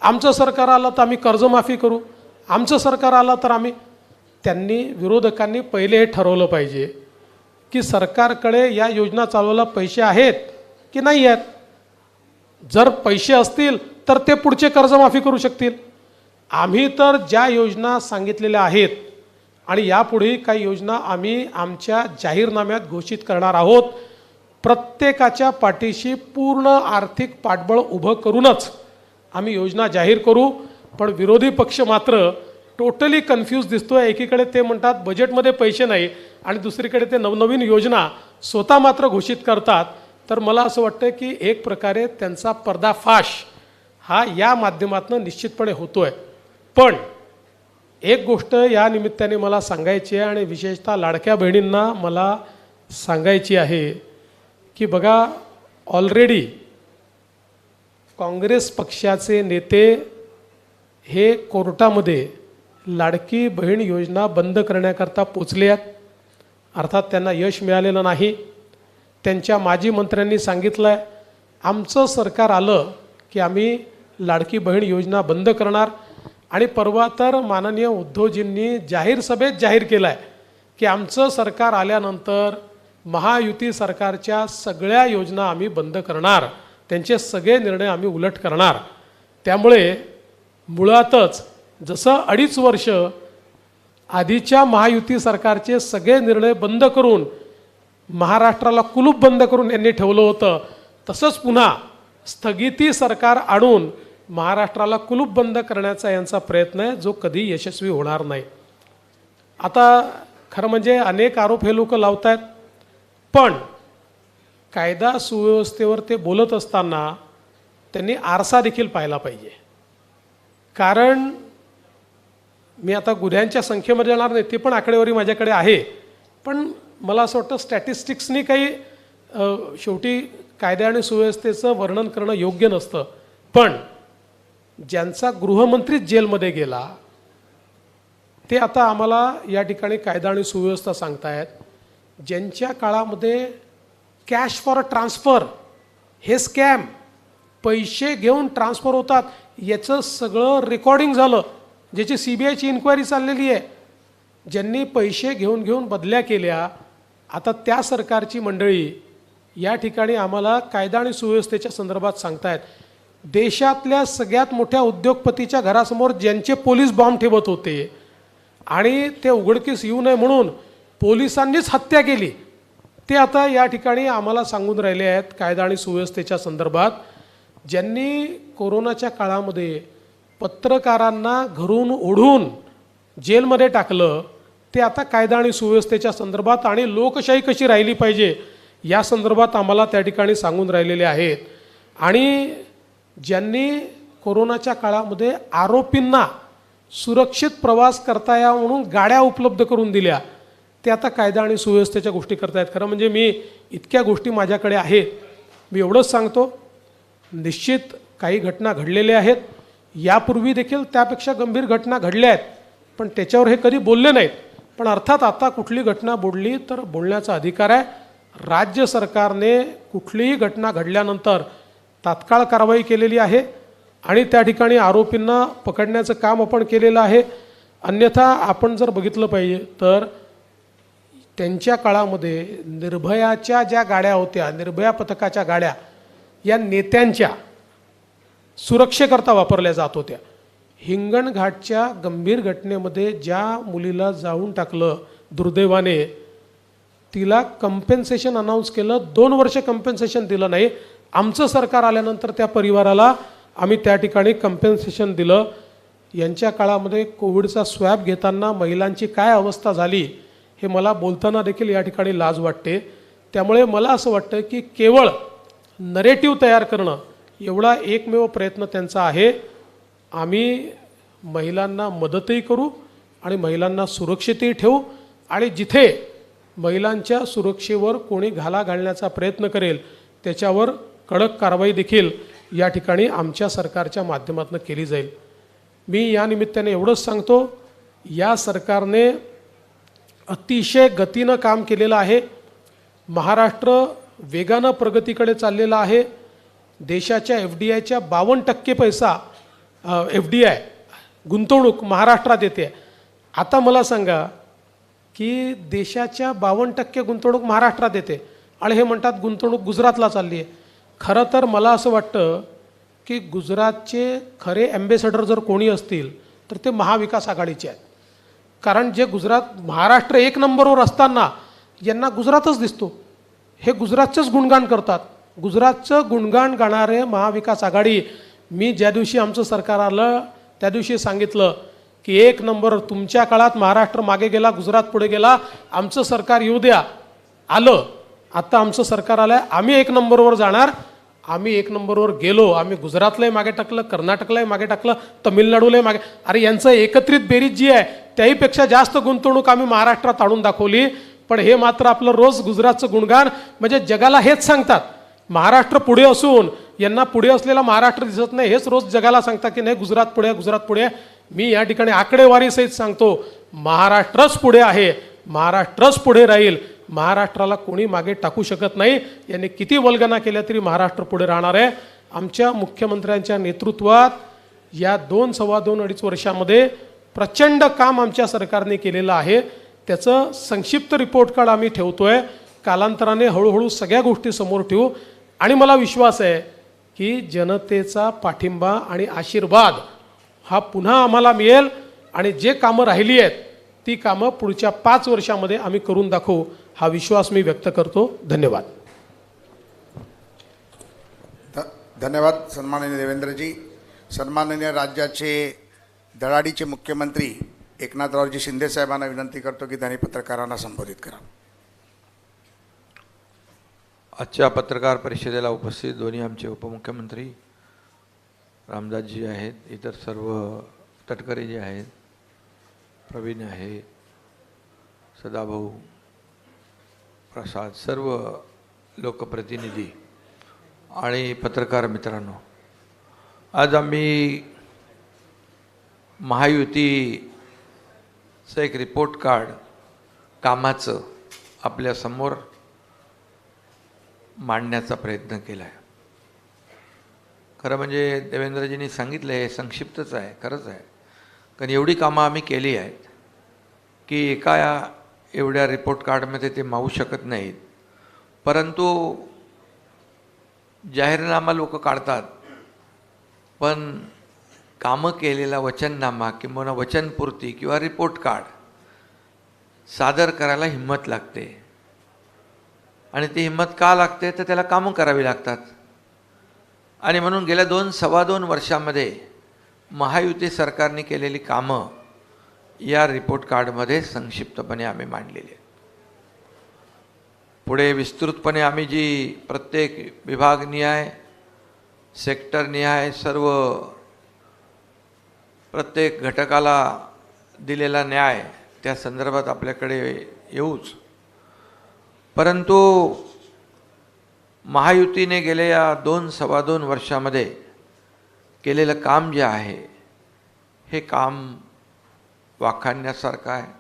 आमचं सरकार आलं तर आम्ही कर्जमाफी करू, आमचं सरकार आलं तर आम्ही. त्यांनी विरोधकांनी पहिले हे ठरवलं पाहिजे की सरकारकडे या योजना चालवायला पैसे आहेत की नाही आहेत. जर पैसे असतील तर ते पुढचे कर्जमाफी करू शकतील. आम्ही तर ज्या योजना सांगितलेल्या आहेत आणि यापुढे काही योजना आम्ही आमच्या जाहीरनाम्यात घोषित करणार आहोत. प्रत्येकाच्या पाठीशी पूर्ण आर्थिक पाठबळ उभं करूनच आम्ही योजना जाहीर करू. पण विरोधी पक्ष मात्र टोटली कन्फ्यूज दिसतोय. एकीकडे ते म्हणतात बजेटमध्ये पैसे नाही आणि दुसरीकडे ते नवनवीन योजना स्वतः मात्र घोषित करतात. तर मला असं वाटतं की एक प्रकारे त्यांचा पर्दाफाश हा या माध्यमातून निश्चितपणे होतोय. पण एक गोष्ट या निमित्ताने मला सांगायची आहे आणि विशेषतः लाडक्या बहिणींना मला सांगायची आहे की बघा, ऑलरेडी काँग्रेस पक्षाचे नेते हे कोर्टामध्ये लाडकी बहीण योजना बंद करण्याकरता पोचले आहेत. अर्थात त्यांना यश मिळालेलं नाही. त्यांच्या माजी मंत्र्यांनी सांगितलं आहे आमचं सरकार आलं की आम्ही लाडकी बहीण योजना बंद करणार. आणि परवा तर माननीय उद्धवजींनी जाहीर सभेत जाहीर केलं आहे की आमचं सरकार आल्यानंतर महायुती सरकारच्या सगळ्या योजना आम्ही बंद करणार, त्यांचे सगळे निर्णय आम्ही उलट करणार. त्यामुळे मुळातच जसं 2.5 वर्ष आधीच्या महायुती सरकारचे सगळे निर्णय बंद करून महाराष्ट्राला कुलूप बंद करून यांनी ठेवलं होतं, तसंच पुन्हा स्थगिती सरकार आणून महाराष्ट्राला कुलूप बंद करण्याचा यांचा प्रयत्न आहे, जो कधी यशस्वी होणार नाही. आता खरं म्हणजे अनेक आरोप हे लोक लावत आहेत, पण कायदा सुव्यवस्थेवर ते बोलत असताना त्यांनी आरसा देखील पाहिला पाहिजे. कारण मी आता गुन्ह्यांच्या संख्येमध्ये जाणार नाही, ती पण आकडेवारी माझ्याकडे आहे. पण मला असं वाटतं स्टॅटिस्टिक्सनी काही शेवटी कायदा आणि सुव्यवस्थेचं वर्णन करणं योग्य नसतं. पण ज्यांचा गृहमंत्रीच जेलमध्ये गेला ते आता आम्हाला या ठिकाणी कायदा आणि सुव्यवस्था सांगतायत. ज्यांच्या काळामध्ये कॅश फॉर ट्रान्सफर हे स्कॅम, पैसे घेऊन ट्रान्सफर होतात, याचं सगळं रेकॉर्डिंग झालं, ज्याची CBIची इन्क्वायरी चाललेली आहे. ज्यांनी पैसे घेऊन घेऊन बदल्या केल्या, आता त्या सरकारची मंडळी या ठिकाणी आम्हाला कायदा आणि सुव्यवस्थेच्या संदर्भात सांगतायत. देशातल्या सगळ्यात मोठ्या उद्योगपतीच्या घरासमोर ज्यांचे पोलीस बॉम्ब ठेवत होते आणि ते उघडकीस येऊ नये म्हणून पोलिसांनीच हत्या केली, ते आता या ठिकाणी आम्हाला सांगून राहिले आहेत कायदा आणि सुव्यवस्थेच्या संदर्भात. ज्यांनी कोरोनाच्या काळामध्ये पत्रकारांना घरून ओढून जेलमध्ये टाकलं, ते आता कायदा आणि सुव्यवस्थेच्या संदर्भात आणि लोकशाही कशी राहिली पाहिजे या संदर्भात आम्हाला त्या ठिकाणी सांगून राहिलेले आहेत. आणि ज्यांनी कोरोनाच्या काळामध्ये आरोपींना सुरक्षित प्रवास करता यावा म्हणून गाड्या उपलब्ध करून दिल्या, ते आता कायदा आणि सुव्यवस्थेच्या गोष्टी करतायत. खरं म्हणजे मी इतक्या गोष्टी माझ्याकडे आहेत, मी एवढंच सांगतो, निश्चित काही घटना घडलेल्या आहेत, यापूर्वी देखील त्यापेक्षा गंभीर घटना घडल्या आहेत, पण त्याच्यावर हे कधी बोलले नाहीत. पण अर्थात आता कुठली घटना बोलली तर बोलण्याचा अधिकार आहे. राज्य सरकारने कुठलीही घटना घडल्यानंतर तात्काळ कारवाई केलेली आहे आणि त्या ठिकाणी आरोपींना पकडण्याचं काम आपण केलेलं आहे. अन्यथा आपण जर बघितलं पाहिजे तर त्यांच्या काळामध्ये निर्भयाच्या ज्या गाड्या होत्या, निर्भया पथकाच्या गाड्या, या नेत्यांच्या सुरक्षेकरता वापरल्या जात होत्या. हिंगणघाटच्या गंभीर घटनेमध्ये ज्या मुलीला जाळून टाकलं दुर्दैवाने, तिला कंपेन्सेशन अनाऊन्स केलं, 2 वर्ष कंपेन्सेशन दिलं नाही. आमचं सरकार आल्यानंतर त्या परिवाराला आम्ही त्या ठिकाणी कंपेन्सेशन दिलं. यांच्या काळामध्ये कोविडचा स्वॅब घेताना महिलांची काय अवस्था झाली हे मला बोलताना देखील या ठिकाणी लाज वाटते. त्यामुळे मला असं वाटतं की केवळ नरेटिव्ह तयार करणं एवढा एकमेव प्रयत्न त्यांचा आहे. आम्ही महिलांना मदतही करू आणि महिलांना सुरक्षितही ठेवू आणि जिथे महिलांच्या सुरक्षेवर कोणी घाला घालण्याचा प्रयत्न करेल त्याच्यावर कडक कारवाई देखील या ठिकाणी आमच्या सरकारच्या माध्यमातून केली जाईल. मी या निमित्ताने एवढंच सांगतो, या सरकारने अतिशय गतीनं काम केलेलं आहे. महाराष्ट्र वेगानं प्रगतीकडे चाललेला आहे. देशाच्या FDIच्या 52% पैसा FDI गुंतवणूक महाराष्ट्रात येते. आता मला सांगा की देशाच्या 52% गुंतवणूक महाराष्ट्रात येते आणि हे म्हणतात गुंतवणूक गुजरातला चालली आहे. खरं तर मला असं वाटतं की गुजरातचे खरे ॲम्बेसडर जर कोणी असतील तर ते महाविकास आघाडीचे आहेत. कारण जे गुजरात महाराष्ट्र 1 नंबरवर असताना यांना गुजरातच दिसतो. हे गुजरातचंच गुणगान करतात. गुजरातचं गुणगान गाणारे महाविकास आघाडी. मी ज्या दिवशी आमचं सरकार आलं त्या दिवशी सांगितलं की 1 नंबर, तुमच्या काळात महाराष्ट्र मागे गेला, गुजरात पुढे गेला, आमचं सरकार येऊ द्या. आलं, आता आमचं सरकार आलं आहे, आम्ही 1 नंबरवर जाणार. आम्ही 1 नंबरवर गेलो. आम्ही गुजरातलाही मागे टाकलं, कर्नाटकलाही मागे टाकलं, तमिळनाडूलाही मागे. अरे यांचं एकत्रित बेरीज जी आहे त्याहीपेक्षा जास्त गुंतवणूक आम्ही महाराष्ट्रात आणून दाखवली. पण हे मात्र आपलं रोज गुजरातचं गुणगान, म्हणजे जगाला हेच सांगतात महाराष्ट्र पुढे असून यांना पुढे असलेला महाराष्ट्र दिसत नाही. हेच रोज जगाला सांगतात की नाही गुजरात पुढे आहे, गुजरात पुढे आहे. मी या ठिकाणी आकडेवारीसहित सांगतो, महाराष्ट्रच पुढे आहे, महाराष्ट्रच पुढे राहील. महाराष्ट्राला कोणी मागे टाकू शकत नाही. यांनी किती वल्गना केल्या तरी महाराष्ट्र पुढे राहणार आहे. आमच्या मुख्यमंत्र्यांच्या नेतृत्वात या 2 सव्वा 2 अडीच वर्षामध्ये प्रचंड काम आमच्या सरकारने केलेलं आहे. त्याचं संक्षिप्त रिपोर्ट कार्ड आम्ही ठेवतोय. कालांतराने हळूहळू सगळ्या गोष्टी समोर ठेवू आणि मला विश्वास आहे की जनतेचा पाठिंबा आणि आशीर्वाद हा पुन्हा आम्हाला मिळेल आणि जे कामं राहिली आहेत ती कामं पुढच्या 5 वर्षामध्ये आम्ही करून दाखवू, हा विश्वास मी व्यक्त करतो. धन्यवाद. धन्यवाद सन्माननीय देवेंद्रजी. सन्माननीय राज्याचे धडाडीचे मुख्यमंत्री एकनाथरावजी शिंदे साहेबांना विनंती करतो की त्यांनी पत्रकारांना संबोधित करा. आजच्या पत्रकार परिषदेला उपस्थित दोन्ही आमचे उपमुख्यमंत्री रामदासजी आहेत, इतर सर्व तटकरे जे आहेत, प्रवीण आहे, सदाभाऊ, प्रसाद, सर्व लोकप्रतिनिधी आणि पत्रकार मित्रांनो, आज आम्ही महायुतीचं एक रिपोर्ट कार्ड कामाचं आपल्यासमोर मांडण्याचा प्रयत्न केला आहे. खरं म्हणजे देवेंद्रजींनी सांगितलं हे संक्षिप्तच आहे, खरंच आहे. कारण एवढी कामं आम्ही केली आहेत की एका एवढ्या रिपोर्ट कार्डमध्ये ते मावू शकत नाहीत. परंतु जाहीरनामा लोक काढतात, पण कामं केलेला वचननामा किंवा वचनपूर्ती किंवा रिपोर्ट कार्ड सादर करायला हिंमत लागते. आणि ती हिंमत का लागते तर त्याला कामं करावी लागतात. आणि म्हणून गेल्या 2-2.25 वर्षामध्ये महायुती सरकारने केलेली कामं या रिपोर्ट कार्डमध्ये संक्षिप्तपणे आम्ही मांडलेली आहेत. पुढे विस्तृतपणे आम्ही जी प्रत्येक विभागनिहाय सेक्टरनिहाय सर्व प्रत्येक घटकाला दिलेला न्याय त्या संदर्भात आपल्याकडे येऊच. परंतु महायुतीने गेल्या 2-2.25 वर्षामध्ये केलेलं काम जे आहे हे काम वाखाणण्यासारखं आहे.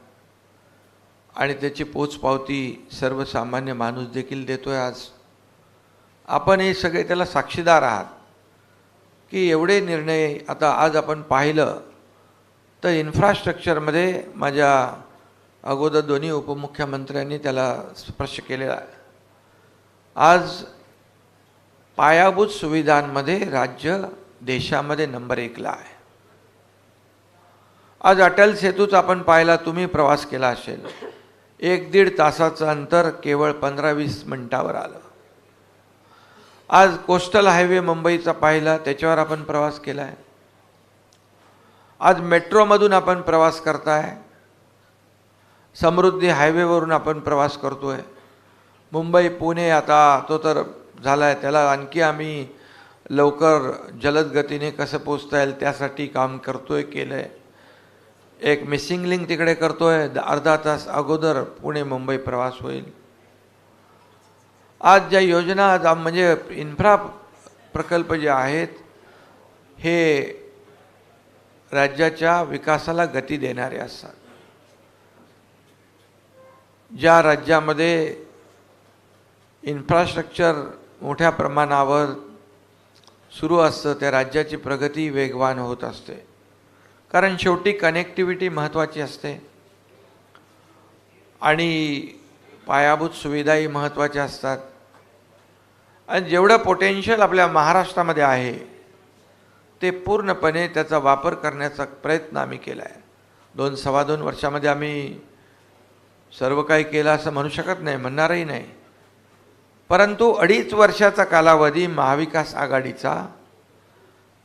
आणि त्याची पोचपावती सर्वसामान्य माणूस देखील देतोय. आज आपण हे सगळे त्याला साक्षीदार आहात की एवढे निर्णय आता आज आपण पाहिलं तर इन्फ्रास्ट्रक्चरमध्ये माझ्या अगोदर दोन्ही उपमुख्यमंत्र्यांनी त्याला स्पर्श केलेला आहे. आज पायाभूत सुविधांमध्ये राज्य देशामध्ये नंबर 1ला आहे. आज अटल सेतूच आपण पाहिला, तुम्ही प्रवास केला असेल, 1-1.5 तासाचं अंतर केवळ 15-20 मिनिटावर आलं. आज कोस्टल हायवे मुंबईचा पाहिला, त्याच्यावर आपण प्रवास केला आहे. आज मेट्रोमधून आपण प्रवास करताय, समृद्धी हायवेवरून आपण प्रवास करतोय. मुंबई पुणे आता तो तर झाला आहे, त्याला आणखी आम्ही लवकर जलद गतीने कसं पोचता येईल त्यासाठी काम करतोय, केलं आहे. एक मिसिंग लिंक तिकडे करतोय, अर्धा तास अगोदर पुणे मुंबई प्रवास होईल. आज ज्या योजना म्हणजे इन्फ्रा प्रकल्प जे आहेत हे राज्याच्या विकासाला गती देणारे असतात. ज्या राज्यामध्ये इन्फ्रास्ट्रक्चर मोठ्या प्रमाणावर सुरू असतं त्या राज्याची प्रगती वेगवान होत असते. कारण शेवटी कनेक्टिव्हिटी महत्त्वाची असते आणि पायाभूत सुविधाही महत्त्वाच्या असतात. आणि जेवढं पोटेन्शियल आपल्या महाराष्ट्रामध्ये आहे ते पूर्णपणे त्याचा वापर करण्याचा प्रयत्न आम्ही केला आहे. 2-2.25 वर्षामध्ये आम्ही सर्व काही केलं असं म्हणू शकत नाही, म्हणणारही नाही. परंतु 2.5 वर्षाचा कालावधी महाविकास आघाडीचा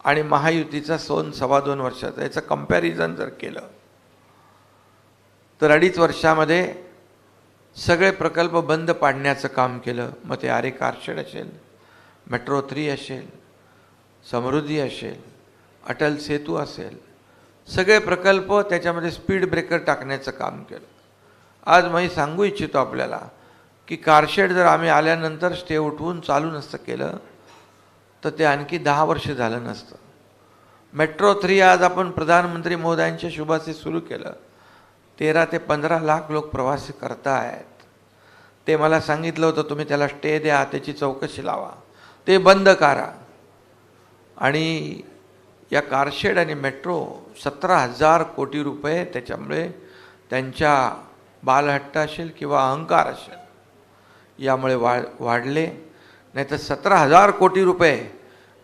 आणि महायुतीचा 2-2.25 वर्षाचा याचं कंपॅरिझन जर केलं तर 2.5 वर्षामध्ये सगळे प्रकल्प बंद पाडण्याचं काम केलं. मग ते आरे कारशेड असेल, मेट्रो 3 असेल, समृद्धी असेल, अटल सेतू असेल, सगळे प्रकल्प त्याच्यामध्ये स्पीड ब्रेकर टाकण्याचं काम केलं. आज मी सांगू इच्छितो आपल्याला की कारशेड जर आम्ही आल्यानंतर स्टे उठवून चालू नसतं केलं तर ते आणखी 10 वर्ष झालं नसतं. मेट्रो 3 आज आपण प्रधानमंत्री महोदयांच्या शुभाचे सुरू केलं. 13 ते 15 लाख लोक प्रवास करतायत. ते मला सांगितलं होतं तुम्ही त्याला स्टे द्या, त्याची चौकशी लावा, ते बंद करा. आणि या कारशेड आणि मेट्रो 17,000 कोटी रुपये त्याच्यामुळे त्यांच्या बालहट्ट असेल किंवा अहंकार असेल यामुळे वाढले. नाही तर 17,000 कोटी रुपये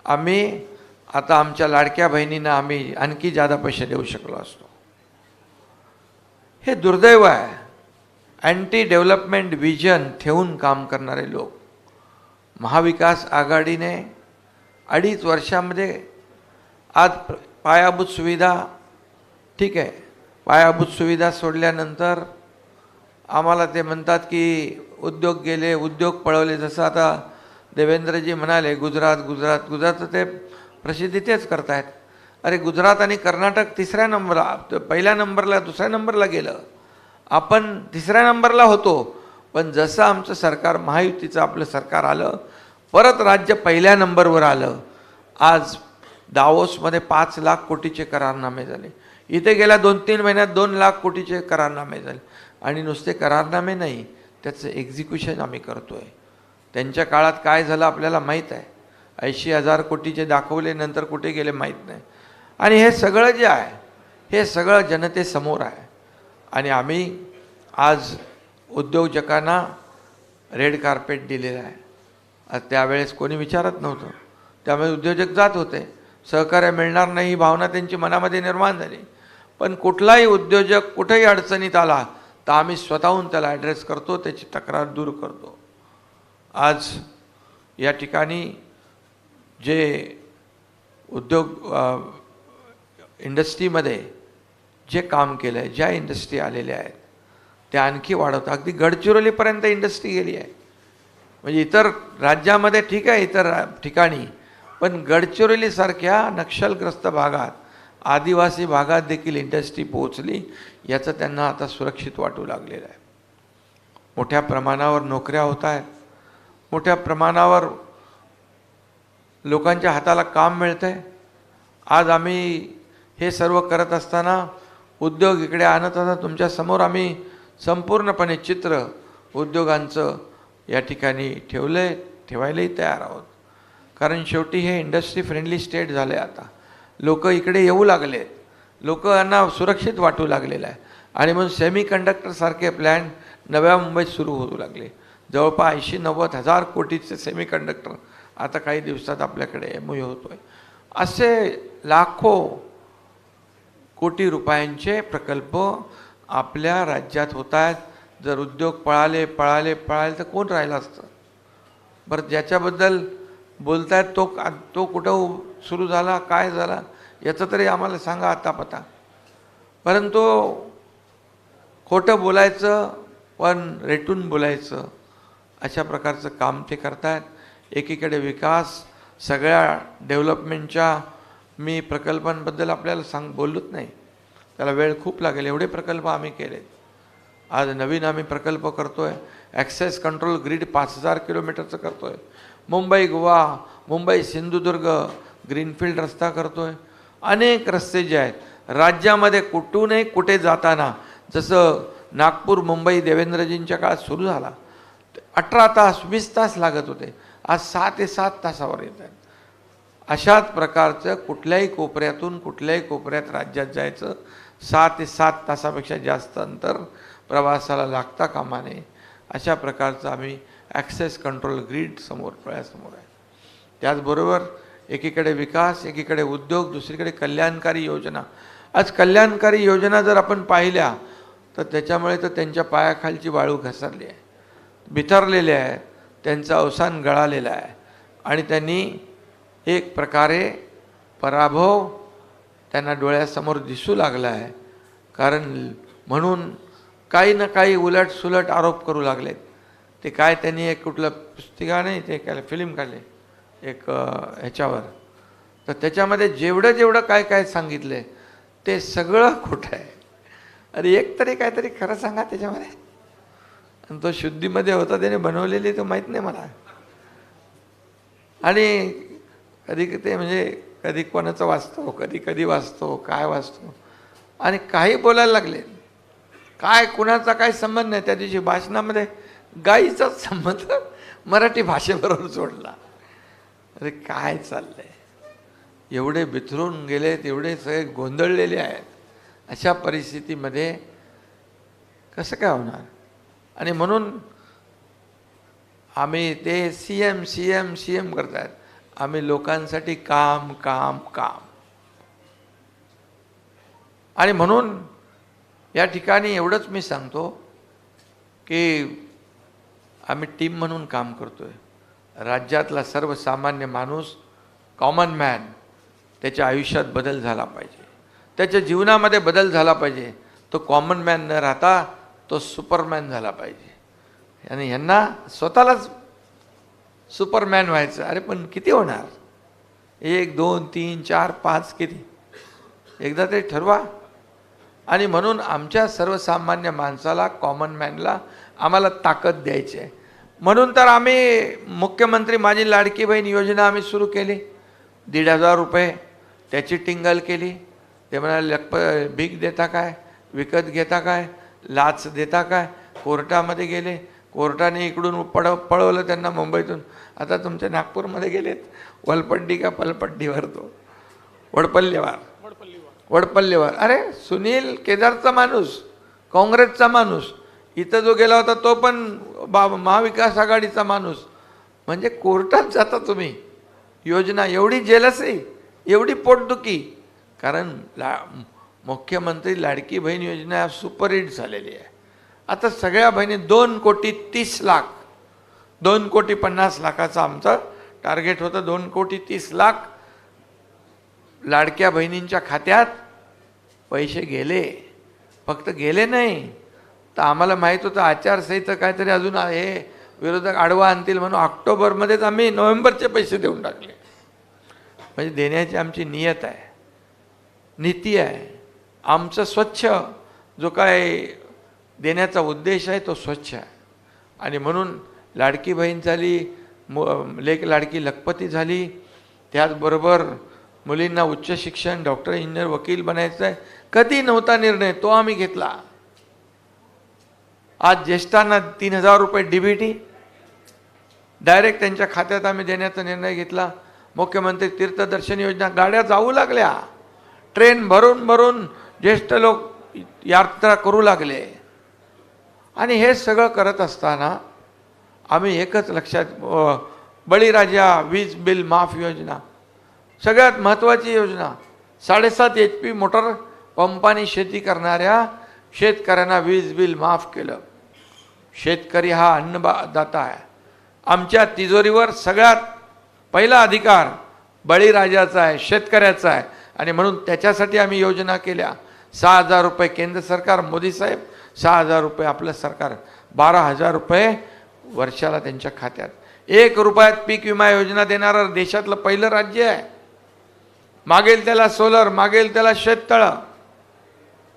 आम्ही आता आमच्या लाडक्या बहिणींना आम्ही आणखी जादा पैसे देऊ शकलो असतो. हे दुर्दैव आहे. अँटी डेव्हलपमेंट विजन ठेवून काम करणारे लोक. महाविकास आघाडीने 2.5 वर्षामध्ये आज पायाभूत सुविधा ठीक आहे, पायाभूत सुविधा सोडल्यानंतर आम्हाला ते म्हणतात की उद्योग गेले, उद्योग पळवले. जसं आता देवेंद्रजी म्हणाले गुजरातचं ते प्रसिद्धी तेच करतायत. अरे गुजरात आणि कर्नाटक 3ऱ्या नंबरला, पहिल्या नंबरला, 2ऱ्या नंबरला गेलं. आपण 3ऱ्या नंबरला होतो. पण जसं आमचं सरकार महायुतीचं आपलं सरकार आलं परत राज्य पहिल्या नंबरवर आलं. आज दावोसमध्ये 5 लाख कोटीचे करारनामे झाले. इथे गेल्या 2-3 महिन्यात 2 लाख कोटीचे करारनामे झाले. आणि नुसते करारनामे नाही, त्याचं एक्झिक्युशन आम्ही करतो आहे. त्यांच्या काळात काय झालं आपल्याला माहीत आहे. 80,000 कोटीचे दाखवले, नंतर कुठे गेले माहीत नाही. आणि हे सगळं जे आहे हे सगळं जनतेसमोर आहे. आणि आम्ही आज उद्योजकांना रेड कार्पेट दिलेलं आहे. त्यावेळेस कोणी विचारत नव्हतं, त्यामुळे उद्योजक जात होते. सहकार्य मिळणार नाही ही भावना त्यांची मनामध्ये निर्माण झाली. पण कुठलाही उद्योजक कुठेही अडचणीत आला तर आम्ही स्वतःहून त्याला ॲड्रेस करतो, त्याची तक्रार दूर करतो. आज या ठिकाणी जे उद्योग इंडस्ट्रीमध्ये जे काम केलं आहे, ज्या इंडस्ट्री आलेल्या आहेत त्या आणखी वाढवतं. अगदी गडचिरोलीपर्यंत इंडस्ट्री गेली आहे. म्हणजे इतर राज्यामध्ये ठीक आहे, इतर ठिकाणी, पण गडचिरोलीसारख्या नक्षलग्रस्त भागात, आदिवासी भागात देखील इंडस्ट्री पोहोचली. याचं त्यांना आता सुरक्षित वाटू लागलेलं आहे. मोठ्या प्रमाणावर नोकऱ्या होत आहेत, मोठ्या प्रमाणावर लोकांच्या हाताला काम मिळतं आहे. आज आम्ही हे सर्व करत असताना उद्योग इकडे आणत असताना तुमच्यासमोर आम्ही संपूर्णपणे चित्र उद्योगांचं या ठिकाणी ठेवायलाही तयार आहोत. कारण शेवटी हे इंडस्ट्री फ्रेंडली स्टेट झालं आहे. आता लोक इकडे येऊ लागलेत, लोकांना सुरक्षित वाटू लागलेलं आहे. आणि म्हणून सेमी कंडक्टरसारखे प्लॅन नव्या मुंबईत सुरू होऊ लागले. जवळपास 80-90 हजार कोटीचे सेमी कंडक्टर आता काही दिवसात आपल्याकडे MOU होतो आहे. असे लाखो कोटी रुपयांचे प्रकल्प आपल्या राज्यात होत आहेत. जर उद्योग पळाले तर कोण राहिलं असतं? बरं, ज्याच्याबद्दल बोलतायत तो कुठं सुरू झाला, काय झाला याचं तरी आम्हाला सांगा आता पता. परंतु खोटं बोलायचं पण रेटून बोलायचं अशा प्रकारचं काम ते करतायत. एकीकडे विकास, सगळ्या डेव्हलपमेंटच्या मी प्रकल्पांबद्दल आपल्याला बोललोच नाही, त्याला वेळ खूप लागेल. एवढे प्रकल्प आम्ही केलेत. आज नवीन आम्ही प्रकल्प करतो आहे. ॲक्सेस कंट्रोल ग्रीड 5000 किलोमीटरचं करतो आहे. मुंबई गोवा, मुंबई सिंधुदुर्ग ग्रीनफील्ड रस्ता करतो आहे. अनेक रस्ते जे आहेत राज्यामध्ये कुठूनही कुठे जाताना, जसं नागपूर मुंबई देवेंद्रजींच्या काळात सुरू झाला 18 तास 20 तास लागत होते, आज 6 ते 7 तासावर येत आहेत. अशाच प्रकारचं कुठल्याही कोपऱ्यात राज्यात जायचं 6 ते 7 तासापेक्षा जास्त अंतर प्रवासाला लागता कामा नये. अशा प्रकारचं आम्ही ॲक्सेस कंट्रोल ग्रीड डोळ्यासमोर आहे. त्याचबरोबर एकीकडे विकास, एकीकडे उद्योग, दुसरीकडे कल्याणकारी योजना. आज कल्याणकारी योजना जर आपण पाहिल्या तर त्याच्यामुळे तर त्यांच्या पायाखालची वाळू घसरली आहे, बिथरलेले आहे, त्यांचं अवसान गळालेलं आहे. आणि त्यांनी एक प्रकारे पराभव त्यांना डोळ्यासमोर दिसू लागला आहे. कारण म्हणून काही ना काही उलटसुलट आरोप करू लागलेत. ते काय, त्यांनी एक कुठलं पुस्तिका नाही, ते काय फिल्म काढले एक ह्याच्यावर, तर त्याच्यामध्ये जेवढं काय सांगितलं आहे ते सगळं खोटं आहे. अरे एक तरी काहीतरी खरं सांगा त्याच्यामध्ये. आणि तो शुद्धीमध्ये होता, त्याने बनवलेली तो माहीत नाही मला. आणि कधी ते म्हणजे कधी कोणाचं वाचतो, कधी वाचतो, काय वाचतो, आणि काही बोलायला लागले. काय कुणाचा काय संबंध नाही. त्या दिवशी भाषणामध्ये गाईचाच संबंध मराठी भाषेबरोबर जोडला. अरे काय चाललंय? एवढे बिथरून गेलेत, एवढे सगळे गोंधळलेले आहेत. अशा परिस्थितीमध्ये कसं काय होणार? आणि म्हणून आम्ही ते CM करतायत. आम्ही लोकांसाठी काम. आणि म्हणून या ठिकाणी एवढंच मी सांगतो की आम्ही टीम म्हणून काम करतोय. राज्यातला सर्वसामान्य माणूस, कॉमन मॅन, त्याच्या आयुष्यात बदल झाला पाहिजे, त्याच्या जीवनामध्ये बदल झाला पाहिजे. तो कॉमन मॅन न राहता तो सुपरमॅन झाला पाहिजे. आणि ह्यांना स्वतःलाच सुपरमॅन व्हायचं. अरे पण किती होणार? 1, 2, 3, 4, 5 किती? एकदा तरी ठरवा. आणि म्हणून आमच्या सर्वसामान्य माणसाला, कॉमन मॅनला आम्हाला ताकद द्यायची आहे. म्हणून तर आम्ही मुख्यमंत्री माझी लाडकी बहीण योजना आम्ही सुरू केली. 1,500 रुपये त्याची टिंगल केली. ते म्हणाले भीक देता काय, विकत घेता काय, लाच देता काय. कोर्टामध्ये गेले, कोर्टाने इकडून पळवलं त्यांना मुंबईतून. आता तुमच्या नागपूरमध्ये गेलेत, वलपड्डी का पलपड्डीवर, तो वडपल्लेवार. अरे सुनील केदारचा माणूस, काँग्रेसचा माणूस, इथं जो गेला होता तो पण महाविकास आघाडीचा माणूस. म्हणजे कोर्टात जाता तुम्ही. योजना एवढी जेलसी एवढी पोटदुखी, कारण मुख्यमंत्री लाडकी बहीण योजना सुपरहिट झालेली आहे. आता सगळ्या बहिणी 2,30,00,000, 2,50,00,000 आमचं टार्गेट होतं. 2,30,00,000 लाडक्या बहिणींच्या खात्यात पैसे गेले. फक्त गेले नाही तर आम्हाला माहीत होतं आचारसंहिता काहीतरी अजून हे विरोधक आडवा आणतील म्हणून ऑक्टोबरमध्येच आम्ही नोव्हेंबरचे पैसे देऊन टाकले. म्हणजे देण्याची आमची नियत आहे, नीती आहे. आमचं स्वच्छ जो काय देण्याचा उद्देश आहे तो स्वच्छ आहे. आणि म्हणून लाडकी बहीण झाली, लेक लाडकी लखपती झाली, त्याचबरोबर मुलींना उच्च शिक्षण, डॉक्टर, इंजिनियर, वकील बनायचं आहे. कधी नव्हता निर्णय, तो आम्ही घेतला. आज ज्येष्ठांना 3,000 रुपये DBT डायरेक्ट त्यांच्या खात्यात आम्ही देण्याचा निर्णय घेतला. मुख्यमंत्री तीर्थदर्शन योजना, गाड्या जाऊ लागल्या, ट्रेन भरून भरून ज्येष्ठ लोक यात्रा करू लागले. आणि हे सगळं करत असताना आम्ही एकच लक्षात, बळीराजा वीज बिल माफ योजना सगळ्यात महत्त्वाची योजना. 7.5 HP मोटर पंपाने शेती करणाऱ्या शेतकऱ्यांना वीज बिल माफ केलं. शेतकरी हा अन्नदाता आहे. आमच्या तिजोरीवर सगळ्यात पहिला अधिकार बळीराजाचा आहे, शेतकऱ्याचा आहे. आणि म्हणून त्याच्यासाठी आम्ही योजना केल्या. 6,000 रुपये केंद्र सरकार, मोदी साहेब, 6,000 रुपये आपलं सरकार, 12,000 रुपये वर्षाला त्यांच्या खात्यात. 1 रुपयात पीक विमा योजना देणारं देशातलं पहिलं राज्य आहे. मागेल त्याला सोलर, मागेल त्याला शेततळं.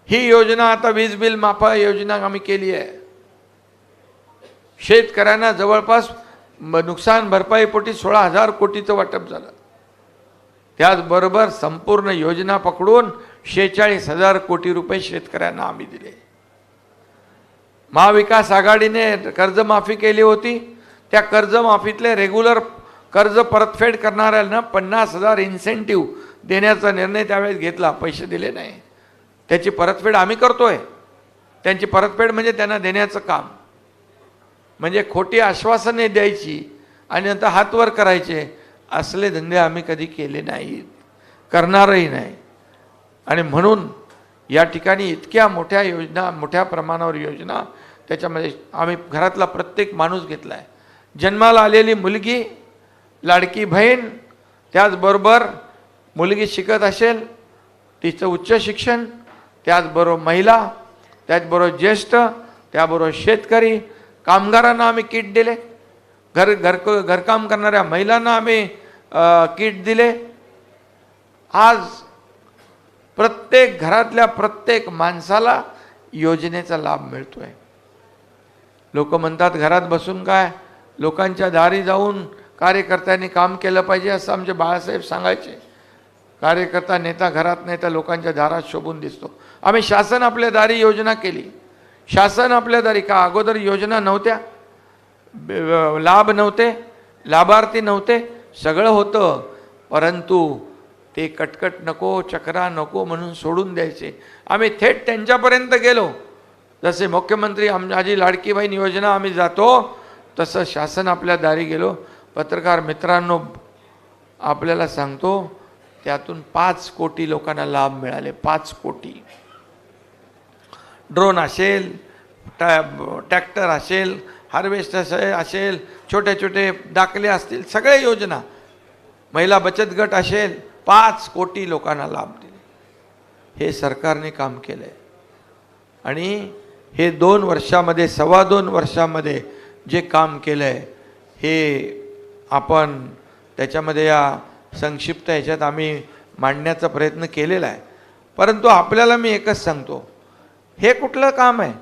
ही योजना आता वीज बिल माफ योजना आम्ही केली आहे. शेतकऱ्यांना जवळपास नुकसान भरपाईपोटी 16,000 कोटीचं वाटप झालं. त्याचबरोबर संपूर्ण योजना पकडून 46,000 कोटी रुपये शेतकऱ्यांना आम्ही दिले. महाविकास आघाडीने कर्जमाफी केली होती. त्या कर्जमाफीतले रेग्युलर कर्ज परतफेड करणाऱ्यांना 50,000 इन्सेंटिव्ह देण्याचा निर्णय त्यावेळेस घेतला. पैसे दिले नाही, त्याची परतफेड आम्ही करतोय. त्यांची परतफेड म्हणजे त्यांना देण्याचं काम. म्हणजे खोटी आश्वासने द्यायची आणि नंतर हातवर करायचे, असले धंदे आम्ही कधी केले नाहीत, करणारही नाही. आणि म्हणून या ठिकाणी इतक्या मोठ्या योजना, मोठ्या प्रमाणावर योजना, त्याच्यामध्ये आम्ही घरातला प्रत्येक माणूस घेतला आहे. जन्माला आलेली मुलगी, लाडकी बहीण, त्याचबरोबर मुलगी शिकत असेल तिचं उच्च शिक्षण, त्याचबरोबर महिला, त्याचबरोबर ज्येष्ठ, त्याबरोबर शेतकरी, कामगारांना आम्ही किट दिले. घरकाम करणाऱ्या महिलांना आम्ही किट दिले. आज प्रत्येक घरातल्या प्रत्येक माणसाला योजनेचा लाभ मिळतोय. लोक म्हणतात घरात बसून काय, लोकांच्या दारी जाऊन कार्यकर्त्यांनी काम केलं पाहिजे असं आमचे बाळासाहेब सांगायचे. कार्यकर्ता नेता घरात नाही तर लोकांच्या दारात शोभून दिसतो. आम्ही शासन आपल्या दारी योजना केली. शासन आपल्या दारी, का अगोदर योजना नव्हत्या, लाभ नव्हते, लाभार्थी नव्हते, सगळं होतं, परंतु ते कटकट नको, चक्रा नको म्हणून सोडून द्यायचे. आम्ही थेट त्यांच्यापर्यंत गेलो. जसे मुख्यमंत्री माझी लाडकी बहीण योजना आम्ही जातो, तसं शासन आपल्या दारी गेलो. पत्रकार मित्रांनो, आपल्याला सांगतो, त्यातून 5 कोटी लोकांना लाभ मिळाले. 5 कोटी. ड्रोन असेल, ट्रॅक्टर असेल, हार्वेस्टर असेल, छोटे छोटे दाखले असतील, सगळे योजना, महिला बचत गट असेल, 5 कोटी लोकांना लाभ दिले. हे सरकारने काम केलं आहे. आणि हे 2 वर्षामध्ये, 2.25 वर्षामध्ये जे काम केलं आहे, हे आपण त्याच्यामध्ये या संक्षिप्त ह्याच्यात आम्ही मांडण्याचा प्रयत्न केलेला आहे. परंतु आपल्याला मी एकच सांगतो, हे कुठलं काम आहे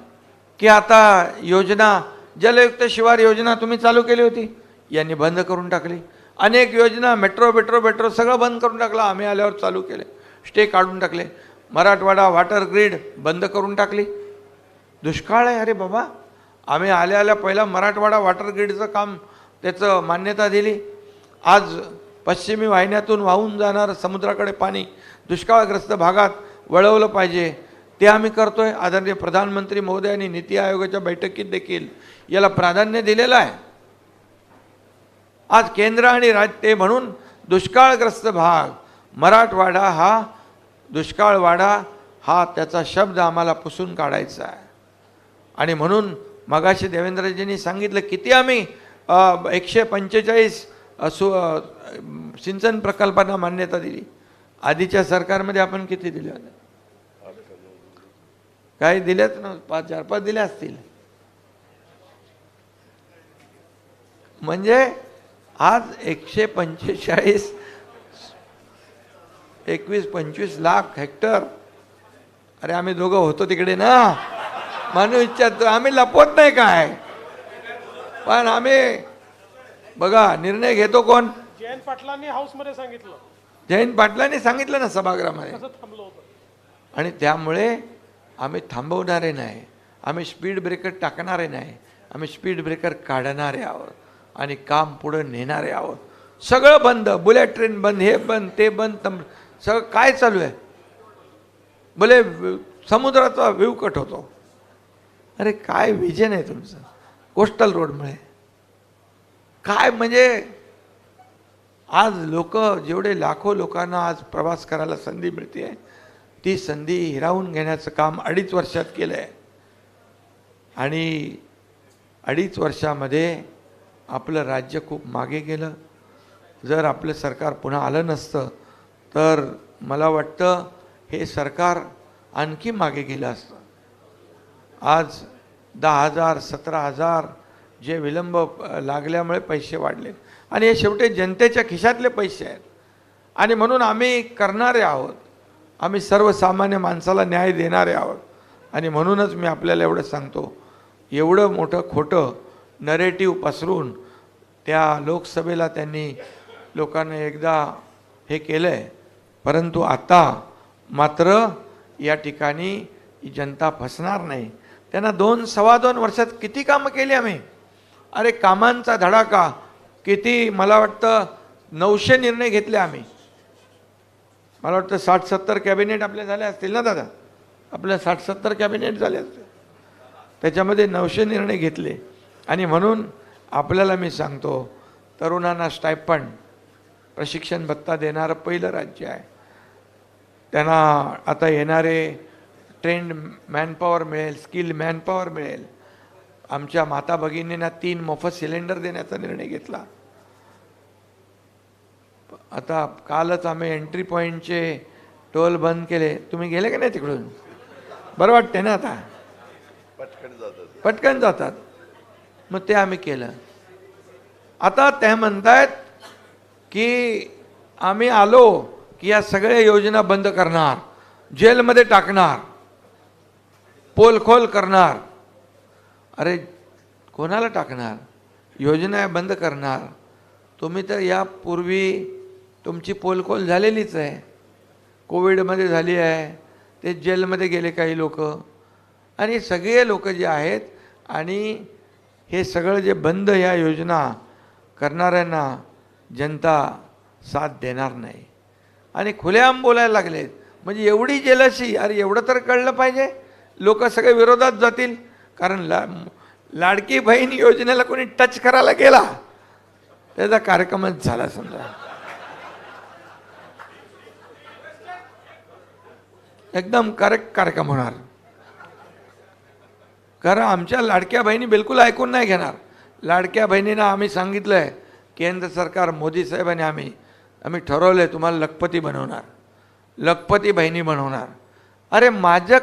की आता योजना, जलयुक्त शिवार योजना तुम्ही चालू केली होती, यांनी बंद करून टाकली. अनेक योजना, मेट्रो सगळं बंद करून टाकलं. आम्ही आल्यावर चालू केले, स्टे काढून टाकले. मराठवाडा वॉटर ग्रीड बंद करून टाकली. दुष्काळ आहे, अरे बाबा, आम्ही आल्या पहिला मराठवाडा वॉटर ग्रीडचं काम, त्याचं मान्यता दिली. आज पश्चिमी वाहिन्यातून वाहून जाणारं समुद्राकडे पाणी दुष्काळग्रस्त भागात वळवलं पाहिजे, ते आम्ही करतोय. आदरणीय प्रधानमंत्री महोदयांनी नीती आयोगाच्या बैठकीत देखील याला प्राधान्य दिलेलं आहे. आज केंद्र आणि राज्य, ते म्हणून दुष्काळग्रस्त भाग, मराठवाडा हा दुष्काळवाडा हा त्याचा शब्द आम्हाला पुसून काढायचा आहे. आणि म्हणून मगाशी देवेंद्रजींनी सांगितलं किती आम्ही 145 सिंचन प्रकल्पांना मान्यता दिली. आधीच्या सरकारमध्ये आपण किती दिल्या होत्या? काही दिल्याच ना, 4-5 दिल्या असतील. म्हणजे आज 145 21-25 लाख हेक्टर. अरे आम्ही दोघं होतो तिकडे ना, मानू इच्छितो, आम्ही लपवत नाही काय, पण आम्ही बघा निर्णय घेतो कोण? जयंत पाटलांनी हाऊसमध्ये सांगितलं, जयंत पाटलांनी सांगितलं ना सभागृहामध्ये. कसं थांबलं होतं. आणि त्यामुळे आम्ही थांबवणारे नाही, आम्ही स्पीड ब्रेकर टाकणारे नाही, आम्ही स्पीड ब्रेकर काढणारे आहोत आणि काम पुढे नेणारे आहोत. सगळं बंद, बुलेट ट्रेन बंद, हे बंद, ते बंद, सगळं काय चालू आहे? भले समुद्राचा व्ह्यू कट होतो. अरे काय विजन आहे तुमचं कोस्टल रोडमुळे? काय म्हणजे आज लोक जेवढे लाखो लोकांना आज प्रवास करायला संधी मिळते, ती संधी हिरावून घेण्याचं काम 2.5 वर्षात केलं आहे. आणि 2.5 वर्षामध्ये आपलं राज्य खूप मागे गेलं. जर आपलं सरकार पुन्हा आलं नसतं तर मला वाटतं हे सरकार आणखी मागे गेलं असतं. आज 10,000 17,000 जे विलंब लागल्यामुळे पैसे वाढले आणि हे शेवटी जनतेच्या खिशातले पैसे आहेत. आणि म्हणून आम्ही करणारे आहोत, आम्ही सर्वसामान्य माणसाला न्याय देणारे आहोत. आणि म्हणूनच मी आपल्याला एवढं सांगतो, एवढं मोठं खोटं नरेटिव्ह पसरून त्या लोकसभेला त्यांनी लोकांना एकदा हे केलं आहे, परंतु आता मात्र या ठिकाणी जनता फसणार नाही. त्यांना 2-2.25 वर्षात किती कामं केली आम्ही. अरे कामांचा धडाका किती, मला वाटतं 900 निर्णय घेतले आम्ही. मला वाटतं 60-70 कॅबिनेट आपले झाले असतील ना दादा, आपल्या 60-70 कॅबिनेट झाले असतील, त्याच्यामध्ये 900 निर्णय घेतले. आणि म्हणून आपल्याला मी सांगतो, तरुणांना स्टायपंड प्रशिक्षण भत्ता देणारं पहिलं राज्य आहे. त्यांना आता येणारे ट्रेंड मॅनपॉवर मिळेल, स्किल मॅनपॉवर मिळेल. आमच्या माता भगिनींना 3 मोफत सिलेंडर देण्याचा निर्णय घेतला. आता कालच आम्ही एंट्री पॉईंटचे टोल बंद केले. तुम्ही गेले का नाही तिकडून? बरं वाटते ना आता, पटकन जातात. मग ते आम्ही केलं. आता ते म्हणतायत की आम्ही आलो की या सगळ्या योजना बंद करणार, जेलमध्ये टाकणार, पोलखोल करणार. अरे कोणाला टाकणार? योजना बंद करणार. तुम्ही तर यापूर्वी तुमची पोलखोल झालेलीच आहे, कोविडमध्ये झाली आहे, ते जेलमध्ये गेले काही लोक. आणि सगळे लोक जे आहेत, आणि हे सगळं जे बंद ह्या योजना करणाऱ्यांना जनता साथ देणार नाही. आणि खुलेआम बोलायला लागलेत. म्हणजे एवढी जेलसी, अरे एवढं तर कळलं पाहिजे, लोक सगळे विरोधात जातील. कारण लाडकी बहीण योजनेला कोणी टच करायला गेला त्याचा कार्यक्रमच झाला समजा. एकदम करेक्ट कार्यक्रम होणार. कारण आमच्या लाडक्या बहिणी बिलकुल ऐकून नाही घेणार. लाडक्या बहिणींना आम्ही सांगितलं आहे, केंद्र सरकार मोदी साहेबांनी आम्ही ठरवलं आहे तुम्हाला लखपती बनवणार, लखपती बहिणी बनवणार. अरे माझं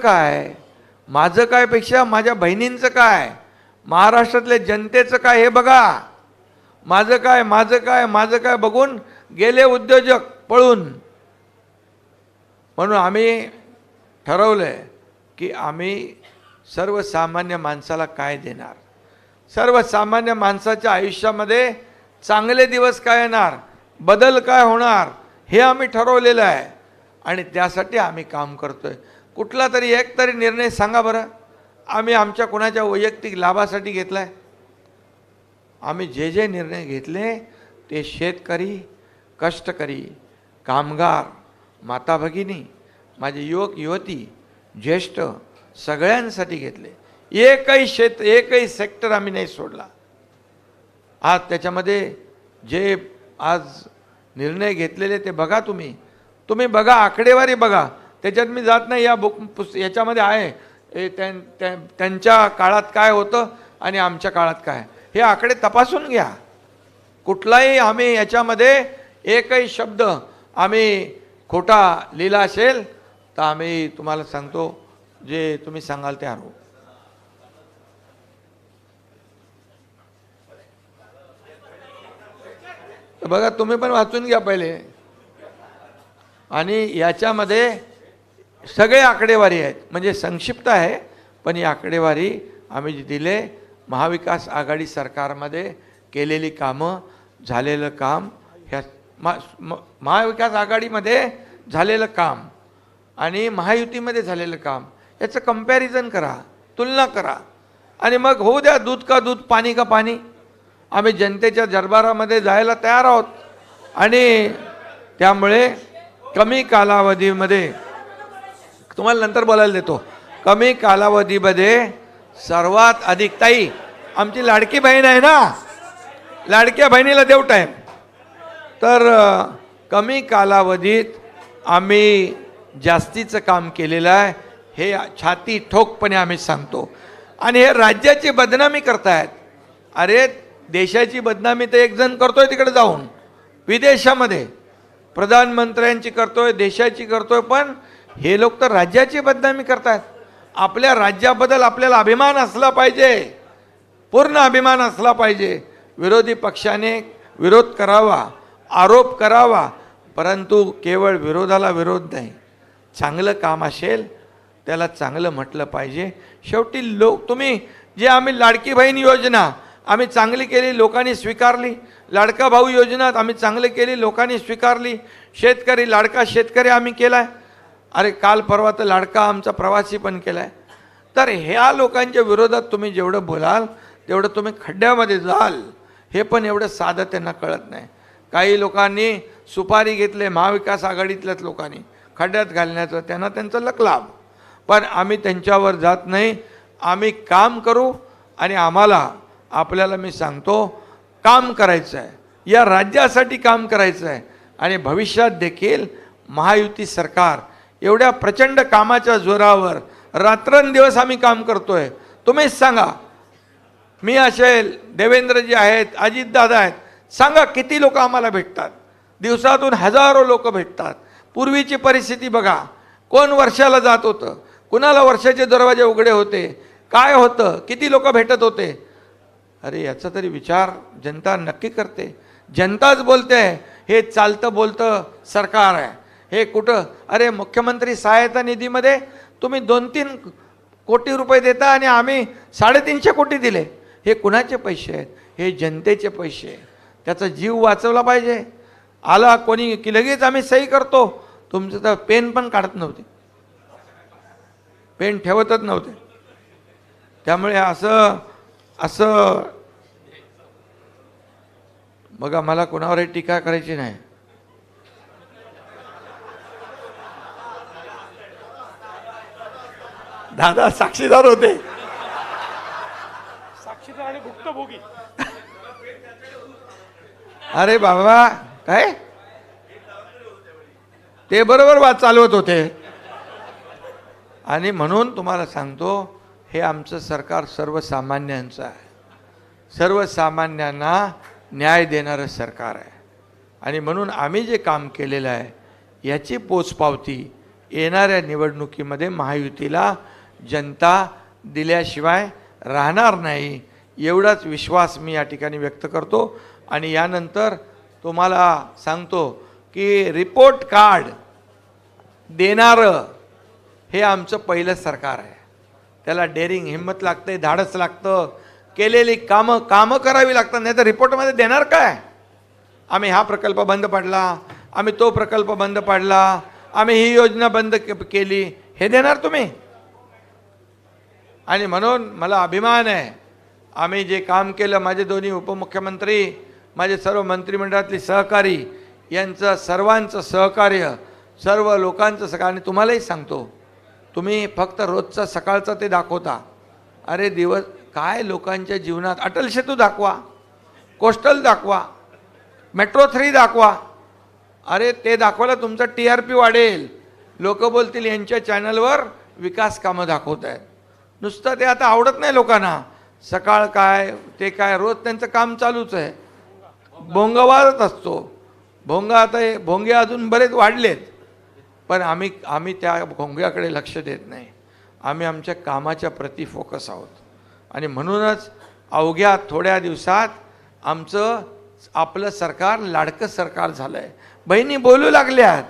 काय पेक्षा माझ्या बहिणींचं काय, महाराष्ट्रातल्या जनतेचं काय हे बघा. माझं काय बघून गेले उद्योजक पळून. म्हणून आम्ही ठरवलं आहे की आम्ही सर्वसामान्य माणसाला काय देणार, सर्वसामान्य माणसाच्या आयुष्यामध्ये चांगले दिवस काय येणार, बदल काय होणार, हे आम्ही ठरवलेलं आहे. आणि त्यासाठी आम्ही काम करतोय. कुठला तरी एक तरी निर्णय सांगा बरं आम्ही आमच्या कोणाच्या वैयक्तिक लाभासाठी घेतलाय? आम्ही जे निर्णय घेतले ते शेतकरी, कष्टकरी, कामगार, माता भगिनी, माझे युवक युवती, ज्येष्ठ सगळ्यांसाठी घेतले. एकही सेक्टर आम्ही नाही सोडला. आज त्याच्यामध्ये जे आज निर्णय घेतलेले ते बघा तुम्ही. तुम्ही बघा, आकडेवारी बघा, त्याच्यात मी जात नाही, या याच्यामध्ये आहे त्यांच्या काळात काय होतं आणि आमच्या काळात काय, हे आकडे तपासून घ्या. कुठलाही आम्ही याच्यामध्ये एकही शब्द आम्ही खोटा लिहिला असेल तर आम्ही तुम्हाला सांगतो, जे तुम्ही सांगाल ते आणू. बघा, तुम्ही पण वाचून घ्या पहिले. आणि याच्यामध्ये सगळे आकडेवारी आहेत, म्हणजे संक्षिप्त आहे, पण ही आकडेवारी आम्ही जी दिले, महाविकास आघाडी सरकारमध्ये केलेली कामं, झालेलं काम, ह्या महाविकास आघाडीमध्ये झालेलं काम आणि महायुतीमध्ये झालेलं काम याचं कंपॅरिझन करा, तुलना करा, आणि मग होऊ द्या दूध का दूध, पाणी का पाणी. आम्ही जनतेच्या दरबारामध्ये जायला तयार आहोत. आणि त्यामुळे कमी कालावधीमध्ये, तुम्हाला नंतर बोलायला देतो, कमी कालावधीमध्ये सर्वात अधिक, ताई आमची लाडकी बहीण आहे ना, लाडक्या बहिणीला देऊ टाईम, तर कमी कालावधीत आम्ही जास्तीचं काम केलेलं आहे, हे छाती ठोकपणे आम्ही सांगतो. आणि हे राज्याची बदनामी करतायत. अरे देशाची बदनामी तर एक जण करतोय तिकडे जाऊन विदेशामध्ये, प्रधानमंत्र्यांची करतोय, देशाची करतोय, पण हे लोक तर राज्याची बदनामी करतायत. आपल्या राज्याबद्दल आपल्याला अभिमान असला पाहिजे, पूर्ण अभिमान असला पाहिजे. विरोधी पक्षाने विरोध करावा, आरोप करावा, परंतु केवळ विरोधाला विरोध नाही, चांगलं काम असेल त्याला चांगलं म्हटलं पाहिजे. शेवटी तुम्ही जे आम्ही लाडकी बहीण योजना आम्ही चांगली केली, लोकांनी स्वीकारली. लाडका भाऊ योजना आम्ही चांगली केली, लोकांनी स्वीकारली. शेतकरी, लाडका शेतकरी आम्ही केलाय. अरे काल परवा तर लाडका आमचा प्रवासी पण केलाय. तर ह्या लोकांच्या विरोधात तुम्ही जेवढं बोलाल तेवढं तुम्ही खड्ड्यामध्ये जाल. हे पण एवढं साधं त्यांना कळत नाही. काही लोकांनी सुपारी घेतले, महाविकास आघाडीतल्याच लोकांनी खड्ड्यात घालण्याचं, त्यांना त्यांचं लकलाभ. पण आम्ही त्यांच्यावर जात नाही. आम्ही काम करू आणि आपल्याला मी सांगतो, काम करायचं आहे, या राज्यासाठी काम करायचं आहे. आणि भविष्यात देखील महायुती सरकार एवढ्या प्रचंड कामाच्या जोरावर रात्रंदिवस आम्ही काम करतोय. तुम्हीच सांगा, मी असेल, देवेंद्रजी आहेत, अजितदादा आहेत, सांगा किती लोक आम्हाला भेटतात. दिवसातून हजारो लोक भेटतात. पूर्वीची परिस्थिती बघा, कोण वर्षाला जात होतं, कुणाला वर्षाचे दरवाजे उघडे होते, काय होतं, किती लोक भेटत होते. अरे याचा तरी विचार जनता नक्की करते. जनताच बोलते हे चालतं बोलतं सरकार आहे. हे कुठं, अरे मुख्यमंत्री सहायता निधीमध्ये तुम्ही 2-3 कोटी रुपये देता आणि आम्ही 350 कोटी दिले. हे कुणाचे पैसे आहेत? हे जनतेचे पैसे आहेत. त्याचा जीव वाचवला पाहिजे. आला कोणी की लगेच आम्ही सही करतो. तुमचं तर पेन पण काढत नव्हते, पेन ठेवतच नव्हते. त्यामुळे असं बघा, मला कोणावरही टीका करायची नाही. दादा साक्षीदार होते, साक्षीदार आणि भुक्तभोगी. अरे बाबा काय ते बरोबर वाद चालवत होते. आणि म्हणून तुम्हाला सांगतो, हे आमचं सरकार सर्वसामान्यांचं आहे, सर्वसामान्यांना न्याय देणारं सरकार आहे. आणि म्हणून आम्ही जे काम केलेलं आहे याची पोचपावती येणाऱ्या निवडणुकीमध्ये महायुतीला जनता दिल्याशिवाय राहणार नाही, एवढाच विश्वास मी या ठिकाणी व्यक्त करतो. आणि यानंतर तुम्हाला सांगतो की रिपोर्ट कार्ड देणारं हे आमचं पहिलं सरकार आहे. त्याला डेअरिंग, हिंमत लागते, धाडस लागतं, केलेली कामं करावी लागतात. नाही तर रिपोर्टमध्ये देणार काय? आम्ही हा प्रकल्प बंद पाडला, आम्ही तो प्रकल्प बंद पाडला, आम्ही ही योजना बंद केली, हे देणार तुम्ही? आणि म्हणून मला अभिमान आहे, आम्ही जे काम केलं, माझे दोन्ही उपमुख्यमंत्री, माझे सर्व मंत्रिमंडळातले सहकारी, यांचं सर्वांचं सहकार्य, सर्व लोकांचं सहकार्य. आणि तुम्हालाही सांगतो, तुम्ही फक्त रोजचा सकाळचा ते दाखवता. अरे दिवस काय लोकांच्या जीवनात, अटल सेतू दाखवा, कोस्टल दाखवा, मेट्रो 3 दाखवा, अरे ते दाखवलं तुमचं TRP वाढेल, लोक बोलतील यांच्या चॅनलवर विकास कामं दाखवत आहेत. नुसतं ते आता आवडत नाही लोकांना. सकाळ काय ते काय रोज त्यांचं काम चालूच आहे, भोंगा असतो. भोंगा आता भोंगे अजून बरेच वाढलेत, पण आम्ही त्या भोंग्याकडे लक्ष देत नाही. आम्ही आमच्या कामाच्या प्रती फोकस आहोत. आणि म्हणूनच अवघ्या थोड्या दिवसात आपलं सरकार लाडकं सरकार झालं आहे. बहिणी बोलू लागल्यात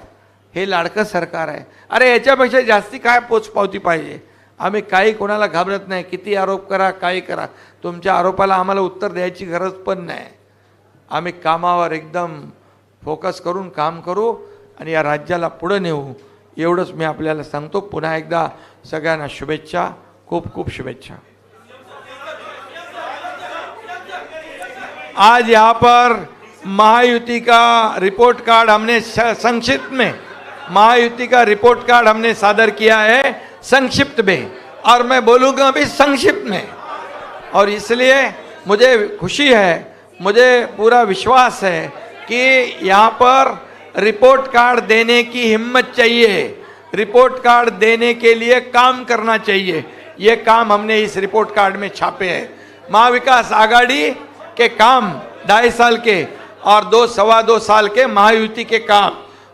हे लाडकं सरकार आहे. अरे याच्यापेक्षा जास्ती काय पोचपावती पाहिजे. आम्ही काही कोणाला घाबरत नाही. किती आरोप करा, काही करा, तुमच्या आरोपाला आम्हाला उत्तर द्यायची गरज पण नाही. आम्ही कामावर एकदम फोकस करून काम करू आणि या राज्याला पुढे नेऊ, एवढंच मी आपल्याला सांगतो. पुन्हा एकदा सगळ्यांना शुभेच्छा, खूप खूप शुभेच्छा. आज यहाँ पर महायुति का रिपोर्ट कार्ड हमने संक्षिप्त में महायुति का रिपोर्ट कार्ड हमने सादर किया है संक्षिप्त में, और मैं बोलूँगा अभी संक्षिप्त में. और इसलिए मुझे खुशी है, मुझे पूरा विश्वास है कि यहाँ पर रिपोर्ट कार्ड देने की हिम्मत चाहिए, रिपोर्ट कार्ड देने के लिए काम करना चाहिए. ये काम हमने इस रिपोर्ट कार्ड में छापे हैं. महाविकास आघाड़ी के काम 2.5 साल के और 2-2.25 साल के महायुति के काम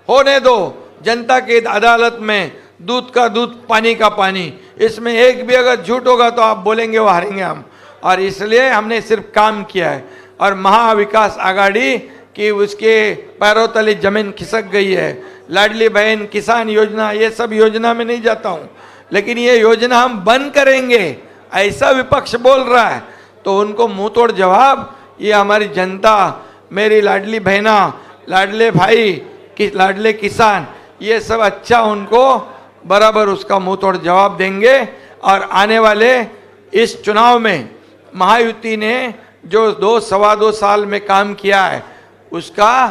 होने दो. जनता की अदालत में दूध का दूध, पानी का पानी. इसमें एक भी अगर झूठ होगा तो आप बोलेंगे वो हारेंगे हम. और इसलिए हमने सिर्फ काम किया है. और महाविकास आघाड़ी की उसके पैरों तले जमीन खिसक गई है. लाडली बहन, किसान योजना, ये सब योजना में नहीं जाता हूँ, लेकिन ये योजना हम बंद करेंगे ऐसा विपक्ष बोल रहा है तो उनको मुंह तोड़ जवाब ये हमारी जनता, मेरी लाडली बहना, लाडले भाई, लाडले किसान, ये सब अच्छा उनको बराबर उसका मुंह तोड़ जवाब देंगे. और आने वाले इस चुनाव में महायुति ने जो 2-2.25 साल में काम किया है, उसका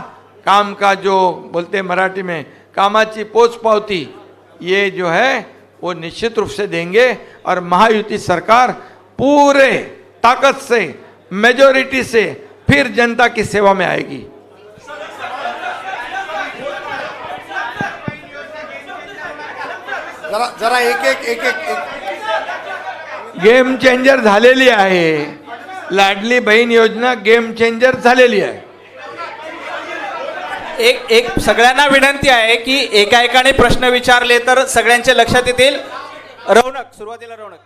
काम का जो बोलते मराठी में कामाची पोचपावती, ये जो है वो निश्चित रूप से देंगे. और महायुति सरकार पूरे ताकत से, मेजॉरिटी से फिर जनता की सेवा में आएगी. जरा एक गेम चेंजर झालेली आहे. लाडली बहीण योजना गेम चेंजर झालेली आहे. एक सगळ्यांना विनंती आहे की एका एकाने प्रश्न विचारले तर सगळ्यांच्या लक्षात येतील. रौनक, सुरुवातीला रौनक,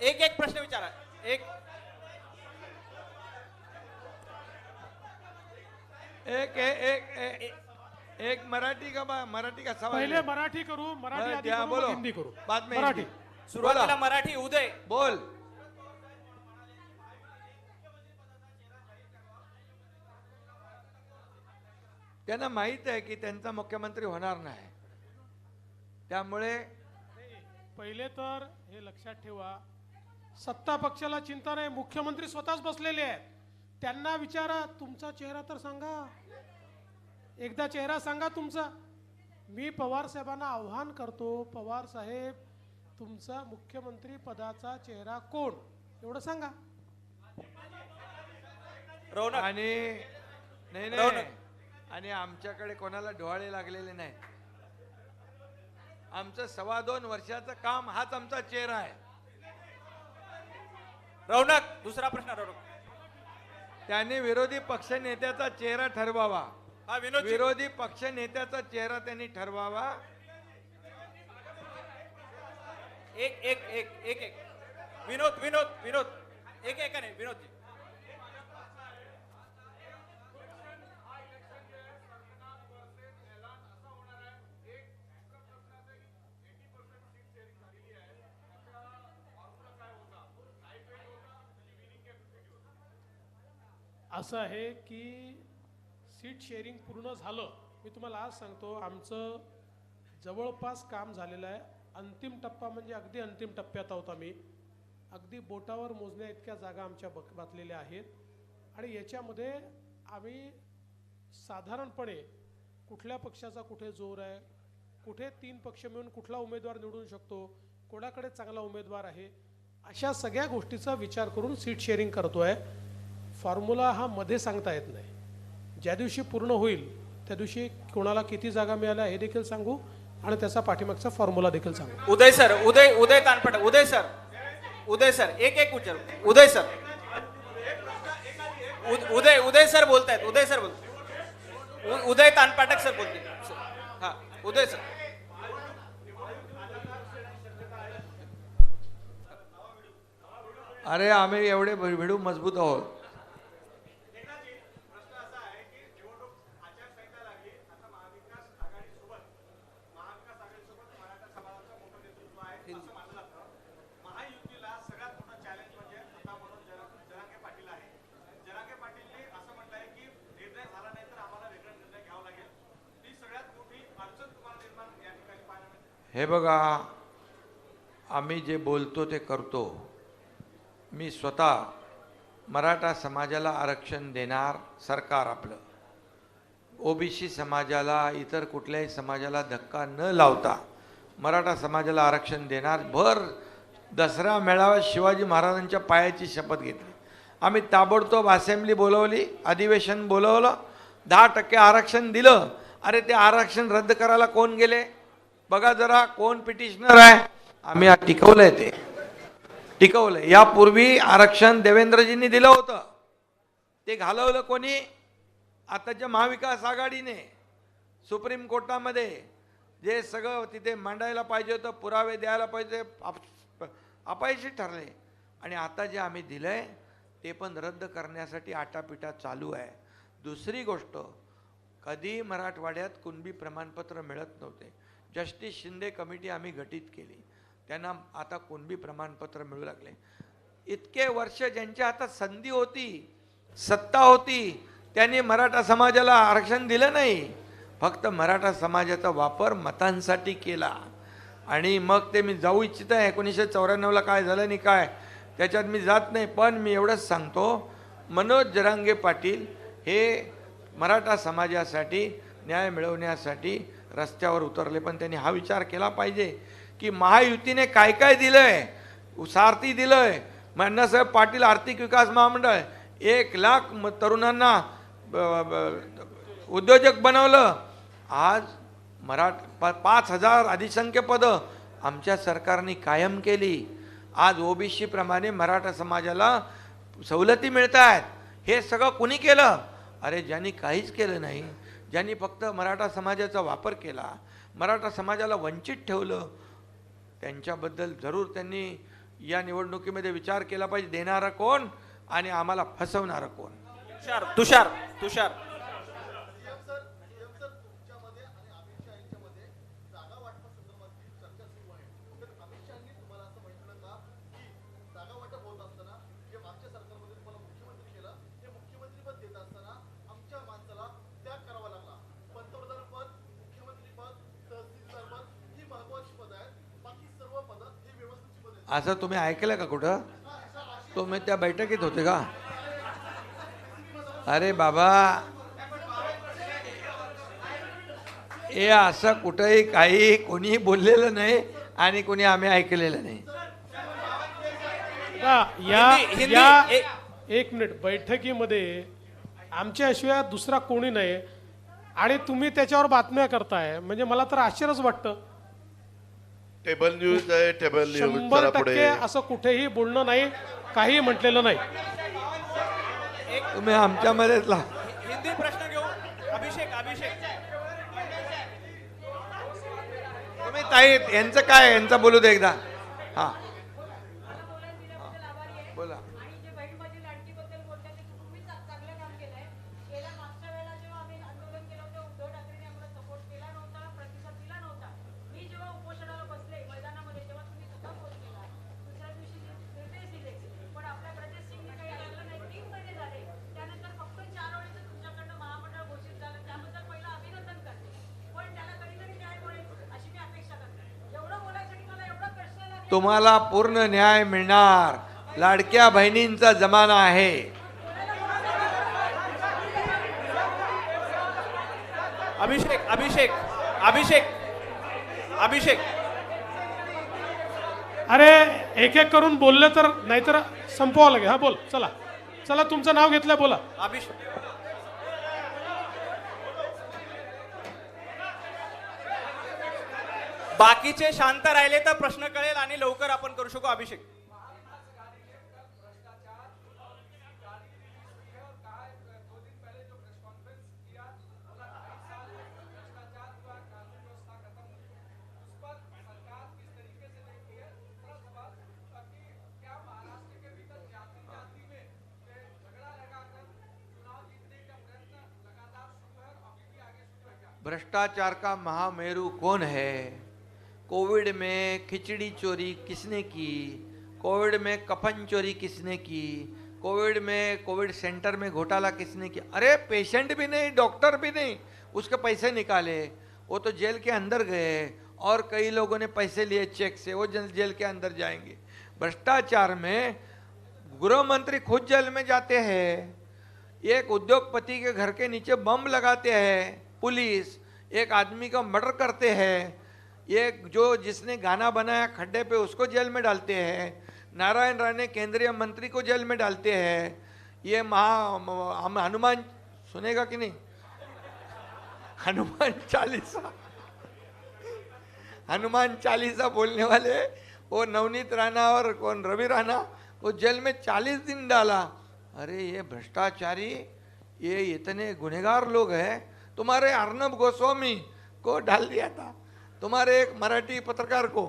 एक प्रश्न विचारा. एक मराठी का सवाल. पहिले मराठी करू, मराठी आधी करू, बोलो, मग हिंदी करू. बाद में मराठी. हिंदी. सुरुवातीला मराठी. उदय बोल. त्यांना माहित आहे की त्यांचा मुख्यमंत्री होणार नाही, त्यामुळे पहिले तर हे लक्षात ठेवा, सत्ता पक्षाला चिंता नाही, मुख्यमंत्री स्वतःच बसलेले आहेत. त्यांना विचारा, तुमचा चेहरा तर सांगा, एकदा चेहरा सांगा तुमचा. मी पवार साहेबांना आव्हान करतो, पवार साहेब तुमचा मुख्यमंत्री पदाचा चेहरा कोण, एवढं सांगा. रौनक आणि नाही आणि आमच्याकडे कोणाला डोहाळे लागलेले नाही. आमचं 2.25 वर्षाचं काम हाच आमचा चेहरा आहे. रौनक, दुसरा प्रश्न. रौनक, त्याने विरोधी पक्ष नेत्याचा चेहरा ठरवावा. हा विनोद. विरोधी पक्ष नेत्याचा चेहरा त्यांनी ठरवावा. एक विनोद एकाने. विनोद जी, असं आहे की सीट शेअरिंग पूर्ण झालं. मी तुम्हाला आज सांगतो, आमचं जवळपास काम झालेलं आहे. अंतिम टप्पा म्हणजे अगदी अंतिम टप्प्यात आहोत आम्ही. अगदी बोटावर मोजण्या इतक्या जागा आमच्या बातलेल्या आहेत. आणि याच्यामध्ये आम्ही साधारणपणे कुठल्या पक्षाचा कुठे जोर आहे, कुठे 3 पक्ष मिळून कुठला उमेदवार निवडून शकतो, कोणाकडे चांगला उमेदवार आहे, अशा सगळ्या गोष्टीचा विचार करून सीट शेअरिंग करतो आहे. फॉर्म्युला हा मध्ये सांगता येत नाही. ज्या दिवशी पूर्ण होईल त्या दिवशी कोणाला किती जागा मिळाल्या हे देखील सांगू आणि त्याचा पाठीमागचा फॉर्म्युला देखील सांगू. उदय सर, उदय तानपाटे, उदय सर एक एक विचार. उदय सर, उदय सर बोलतायत. उदय तानपाटक सर बोलतील. हा, उदय सर. अरे आम्ही एवढे भिडू मजबूत आहोत. हे बघा, आम्ही जे बोलतो ते करतो. मी स्वतः मराठा समाजाला आरक्षण देणार सरकार आपलं. ओबीसी समाजाला, इतर कुठल्याही समाजाला धक्का न लावता मराठा समाजाला आरक्षण देणार. भर दसरा मेळाव्यात शिवाजी महाराजांच्या पायाची शपथ घेतली. आम्ही ताबडतोब असेंब्ली बोलवली, अधिवेशन बोलवलं, 10% आरक्षण दिलं. अरे ते आरक्षण रद्द करायला कोण गेले बघा जरा, कोण पिटिशनर आहे. आम्ही टिकवलंय, ते टिकवलंय. यापूर्वी आरक्षण देवेंद्रजींनी दिलं होतं, ते घालवलं कोणी? आताच्या महाविकास आघाडीने. सुप्रीम कोर्टामध्ये जे सगळं तिथे मांडायला पाहिजे होतं, पुरावे द्यायला पाहिजे, अपयशी ठरले. आणि आता जे आम्ही दिलंय ते पण रद्द करण्यासाठी आटापिटा चालू आहे. दुसरी गोष्ट, कधी मराठवाड्यात कुणबी प्रमाणपत्र मिळत नव्हते. जस्टिस शिंदे कमिटी आम्ही गठीत केली, त्यांना आता कुणबी प्रमाणपत्र मिळू लागले. इतके वर्ष ज्यांच्या हातात संधी होती, सत्ता होती, त्यांनी मराठा समाजाला आरक्षण दिलं नाही. फक्त मराठा समाजाचा वापर मतांसाठी केला. आणि मग ते मी जाऊ इच्छित आहे, 1994ला काय झालं नाही काय त्याच्यात मी जात नाही. पण मी एवढंच सांगतो, मनोज जरांगे पाटील हे मराठा समाजासाठी न्याय मिळवण्यासाठी रस्त्यावर उतरले. पण त्यांनी हा विचार केला पाहिजे की महायुतीने काय काय दिलंय. सारथी दिलंय, अण्णासाहेब पाटील आर्थिक विकास महामंडळ, 1 लाख तरुणांना उद्योजक बनवलं. आज 5,000 अधिसंख्य पदं आमच्या सरकारने कायम केली. आज ओबीसी प्रमाणे मराठा समाजाला सवलती मिळत आहेत. हे सगळं कुणी केलं? अरे ज्यांनी काहीच केलं नाही, ज्यांनी फक्त मराठा समाजाचा वापर केला, मराठा समाजाला वंचित ठेवलं, त्यांच्याबद्दल जरूर त्यांनी या निवडणुकीमध्ये विचार केला पाहिजे. देणारा कोण आणि आम्हाला फसवणारा कोण? तुषार. असं तुम्ही ऐकलं का कुठं? तुम्ही त्या बैठकीत होते का? अरे बाबा, हे असं कुठंही काही कोणी बोललेलं नाही आणि कोणी आम्ही ऐकलेलं नाही. एक मिनिट, बैठकीमध्ये आमच्याशिवाय दुसरा कोणी नाही आणि तुम्ही त्याच्यावर बातम्या करताय, म्हणजे मला तर आश्चर्यच वाटतं. टेबल न्यूज आहे, टेबल न्यूज. 100% असं कुठेही बोलणं नाही, काही म्हटलेलं नाही. तुम्ही आमच्यामध्येच हिंदी प्रश्न घेऊ. अभिषेक तुम्ही ताई यांचं काय, यांचं बोलू दे एकदा. हां बोला. तुम्हाला पूर्ण न्याय मिळणार. लाडक्या बहिणींचा जमाना आहे. अभिषेक. अरे एक एक करून बोलले तर नाहीतर संपवावं लागेल. हा बोल, चला तुमचं नाव घेतलंय, बोला. बाकीचे शांत राहिले तर प्रश्न कळेल आणि लवकर आपण करू शकू. अभिषेक. भ्रष्टाचार का महामेरू कौन है? कोविड में खिचड़ी चोरी किसने की? कोविड में कफन चोरी किसने की? कोविड में कोविड सेंटर में घोटाला किसने किया? अरे पेशेंट भी नहीं, डॉक्टर भी नहीं, उसके पैसे निकाले, वो तो जेल के अंदर गए, और कई लोगों ने पैसे लिए चेक से, वो जेल के अंदर जाएंगे. भ्रष्टाचार में गृह मंत्री खुद जेल में जाते हैं, एक उद्योगपति के घर के नीचे बम लगाते हैं पुलिस, एक आदमी का मर्डर करते हैं, एक जो जिसने गाना बनाया खड्डे पे उसको जेल में डालते हैं, नारायण राणे केंद्रीय मंत्री को जेल में डालते हैं. ये हनुमान सुनेगा कि नहीं? हनुमान चालीसा बोलने वाले वो नवनीत राणा और कौन रवि राणा, वो जेल में 40 दिन डाला. अरे ये भ्रष्टाचारी, ये इतने गुनहगार लोग हैं. तुम्हारे अर्नब गोस्वामी को डाल दिया था, तुम्हारे एक मराठी पत्रकार को,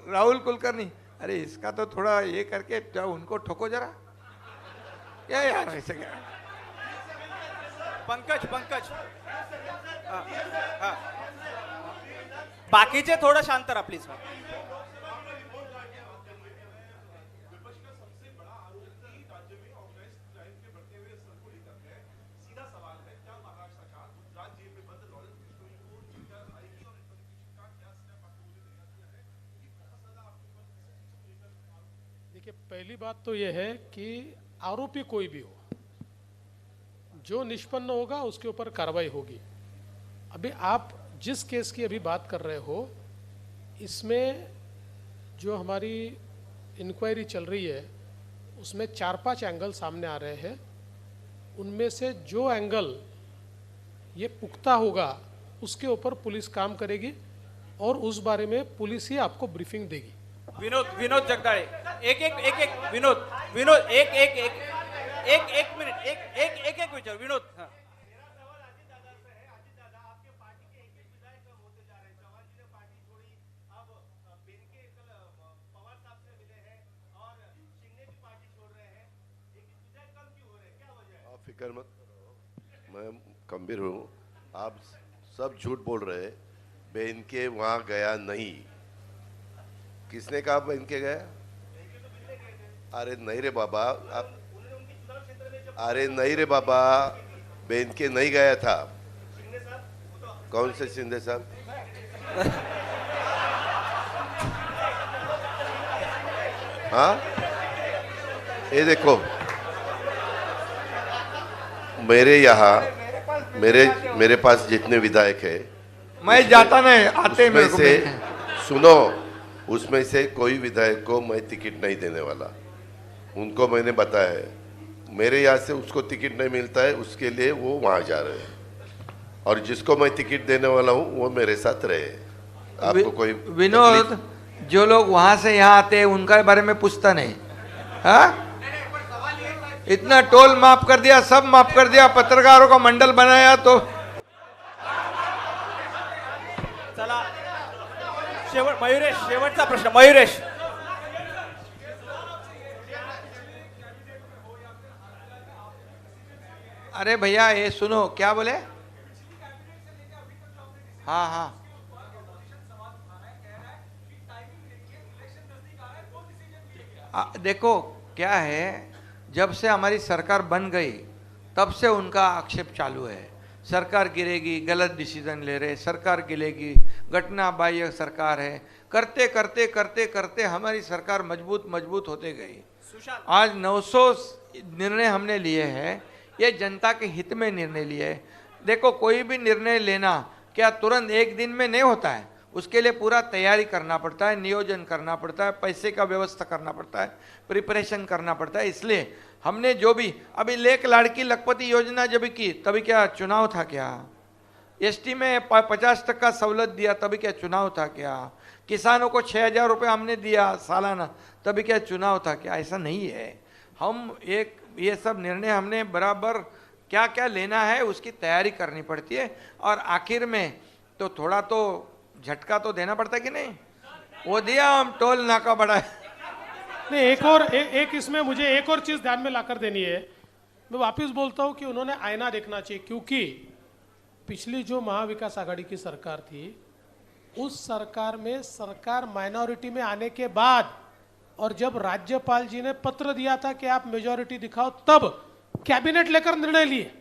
राहुल कुलकर्णी. अरे इसका तो थोड़ा ये करके उनको ठोको जरा. क्या यार ऐसे क्या? पंकज. बाकीचे थोडं शांत राहा प्लीज. देखिए, पहली बात तो यह है कि आरोपी कोई भी हो, जो निष्पन्न होगा उसके ऊपर कार्रवाई होगी. अभी आप जिस केस की अभी बात कर रहे हो, इसमें जो हमारी इंक्वायरी चल रही है उसमें 4-5 एंगल सामने आ रहे हैं. उनमें से जो एंगल ये पुख्ता होगा उसके ऊपर पुलिस काम करेगी और उस बारे में पुलिस ही आपको ब्रीफिंग देगी. विनोद जगदाळे. एक विनोद एक मिनिट, एक विचार विनोद. हाँ. आप फिक्र मत करो, मैं गंभीर हूँ. आप सब झूठ बोल रहे हैं. बहन के वहाँ गया नहीं. किसने कहा बहन के गया? अरे नहीं रे बाबा, आप अरे नहीं रे बाबा, बहन के नहीं गया था. कौन से शिंदे साहब? हाँ, ये देखो, मेरे यहाँ मेरे पास जितने विधायक है, मैं जाता नहीं, आते मेरे को. से सुनो, उसमें से कोई विधायक को मैं टिकट नहीं देने वाला. उनको मैंने बताया है, मेरे यहाँ से उसको टिकट नहीं मिलता है, उसके लिए वो वहाँ जा रहे हैं. और जिसको मैं टिकट देने वाला हूँ वो मेरे साथ रहे. आपको कोई विनोद, जो लोग वहां से यहाँ आते हैं उनके बारे में पूछता नहीं. हाँ, इतना टोल माफ कर दिया, सब माफ कर दिया, पत्रकारों का मंडल बनाया. तो चला मयुरेश, शेवटचा प्रश्न. मयुरेश. अरे भैया ये सुनो, क्या बोले? हाँ, देखो क्या है, जब से हमारी सरकार बन गई तब से उनका आक्षेप चालू है. सरकार गिरेगी, गलत डिसीजन ले रहे, सरकार गिरेगी, घटना बाह्य सरकार है. करते करते करते करते हमारी सरकार मजबूत होते गई. आज 900 निर्णय हमने लिए हैं. ये जनता के हित में निर्णय लिए. देखो, कोई भी निर्णय लेना क्या तुरंत एक दिन में नहीं होता है. उसके लिए पूरा तैयारी करना पड़ता है, नियोजन करना पड़ता है, पैसे का व्यवस्था करना पड़ता है, प्रिपरेशन करना पड़ता है. इसलिए हमने जो भी अभी लेक लाड़की लखपति योजना जब की, तभी क्या चुनाव था क्या? एसटी में 50% सवलत दिया, तभी क्या चुनाव था क्या? किसानों को 6,000 रुपये हमने दिया सालाना, तभी क्या चुनाव था क्या? ऐसा नहीं है। हम एक ये सब निर्णय हमने बराबर क्या क्या लेना है उसकी तैयारी करनी पड़ती है, और आखिर में तो थोड़ा तो झटका तो देना पड़ता है कि नहीं? वो दिया, हम टोल नाका बढ़ाए। नहीं, एक इसमें मुझे एक और चीज ध्यान में लाकर देनी है। मैं वापस बोलता हूं कि उन्होंने आईना देखना चाहिए, क्योंकि पिछली जो महाविकास आघाड़ी की सरकार थी, उस सरकार में सरकार माइनॉरिटी में आने के बाद, और जब राज्यपाल जी ने पत्र दिया था कि आप मेजॉरिटी दिखाओ, तब कैबिनेट लेकर निर्णय लिए।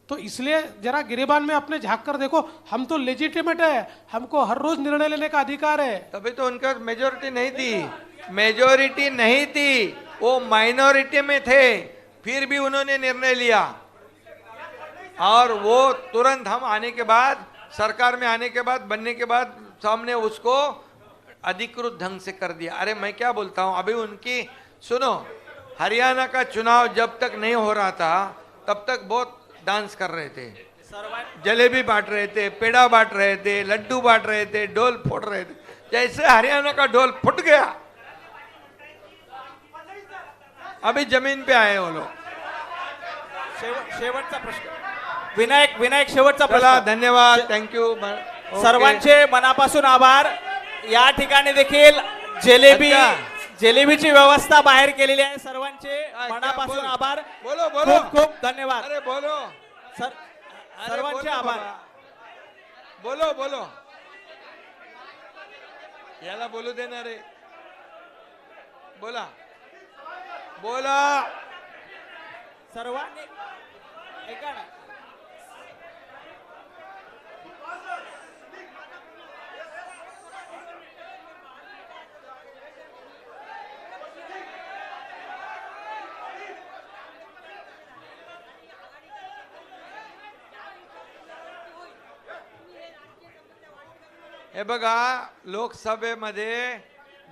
तो इसलिए जरा गिरेबान में अपने झांक कर देखो, हम तो लेजिटिमेट है, हमको हर रोज निर्णय लेने का अधिकार है। तभी तो उनका मेजोरिटी नहीं थी, मेजोरिटी नहीं थी, वो माइनॉरिटी में थे, फिर भी उन्होंने निर्णय लिया। और वो तुरंत हम आने के बाद, सरकार में आने के बाद, बनने के बाद हमने उसको अधिकृत ढंग से कर दिया। अरे मैं क्या बोलता हूँ, अभी उनकी सुनो, हरियाणा का चुनाव जब तक नहीं हो रहा था तब तक बहुत डांस कर रहे थे, जलेबी बांट रहे थे, पेड़ा बांट रहे थे, लड्डू बांट रहे थे, ढोल फोड़ रहे थे। जैसे हरियाणा का ढोल फुट गया, अभी जमीन पे आए वो लोग। शेवटचा प्रश्न विनायक शेवटचा चला, प्रश्न। धन्यवाद, थँक्यू सर्वांचे मनापासून आभार। या ठिकाणी देखील जिलेबीची व्यवस्था बाहेर केलेली आहे। सर्वांचे मनापासून बोल. आभार, बोलो बोलो, खूप खूप धन्यवाद। अरे बोलो, सर्वांचे बोलो आभार। बाबा. बोलो बोलो, याला बोलू देणार आहे, बोला बोला. सर्वांनी ऐका ना, हे बघा, लोकसभेमध्ये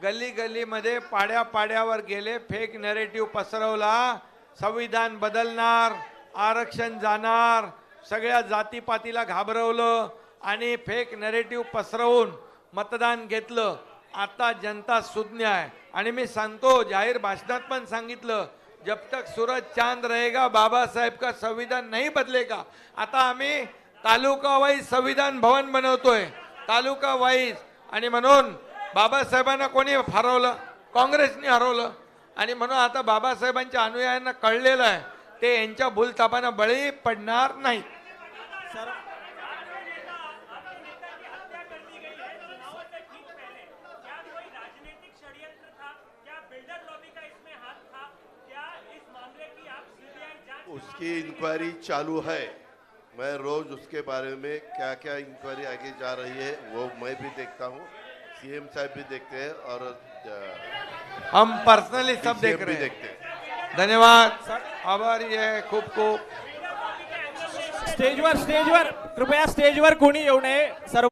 गल्ली गल्लीमध्ये पाड्या पाड्यावर गेले, फेक नरेटिव्ह पसरवला, संविधान बदलणार, आरक्षण जाणार, सगळ्या जातीपातीला घाबरवलं आणि फेक नरेटिव्ह पसरवून मतदान घेतलं. आता जनता सुज्ञ आहे, आणि मी सांगतो, जाहीर भाषणात पण सांगितलं, जब तक सूरज चांद रहेगा बाबा साहेब का संविधान नहीं बदलेगा. आता आम्ही तालुका वाईज संविधान भवन बनवतोय, तालुका वाईज, आणि म्हणून बाबासाहेबांना कोणी हरवलं? काँग्रेसने हरवलं. आणि म्हणून आता बाबासाहेबांच्या अनुयायांना कळलेलं आहे, ते यांच्या भूलथापांना बळी पडणार नाही. उसकी इंक्वायरी चालू है। मैं रोज उसके बारे में क्या क्या इंक्वायरी आगे जा रही है वो मैं भी देखता हूँ, सीएम साहब भी देखते हैं और हम पर्सनली सब देख DCM रहे भी हैं. देखते हैं। धन्यवाद, आभारी आहे खूप खूप. स्टेजवर कृपया स्टेजवर कोणी येऊ नये. सर्व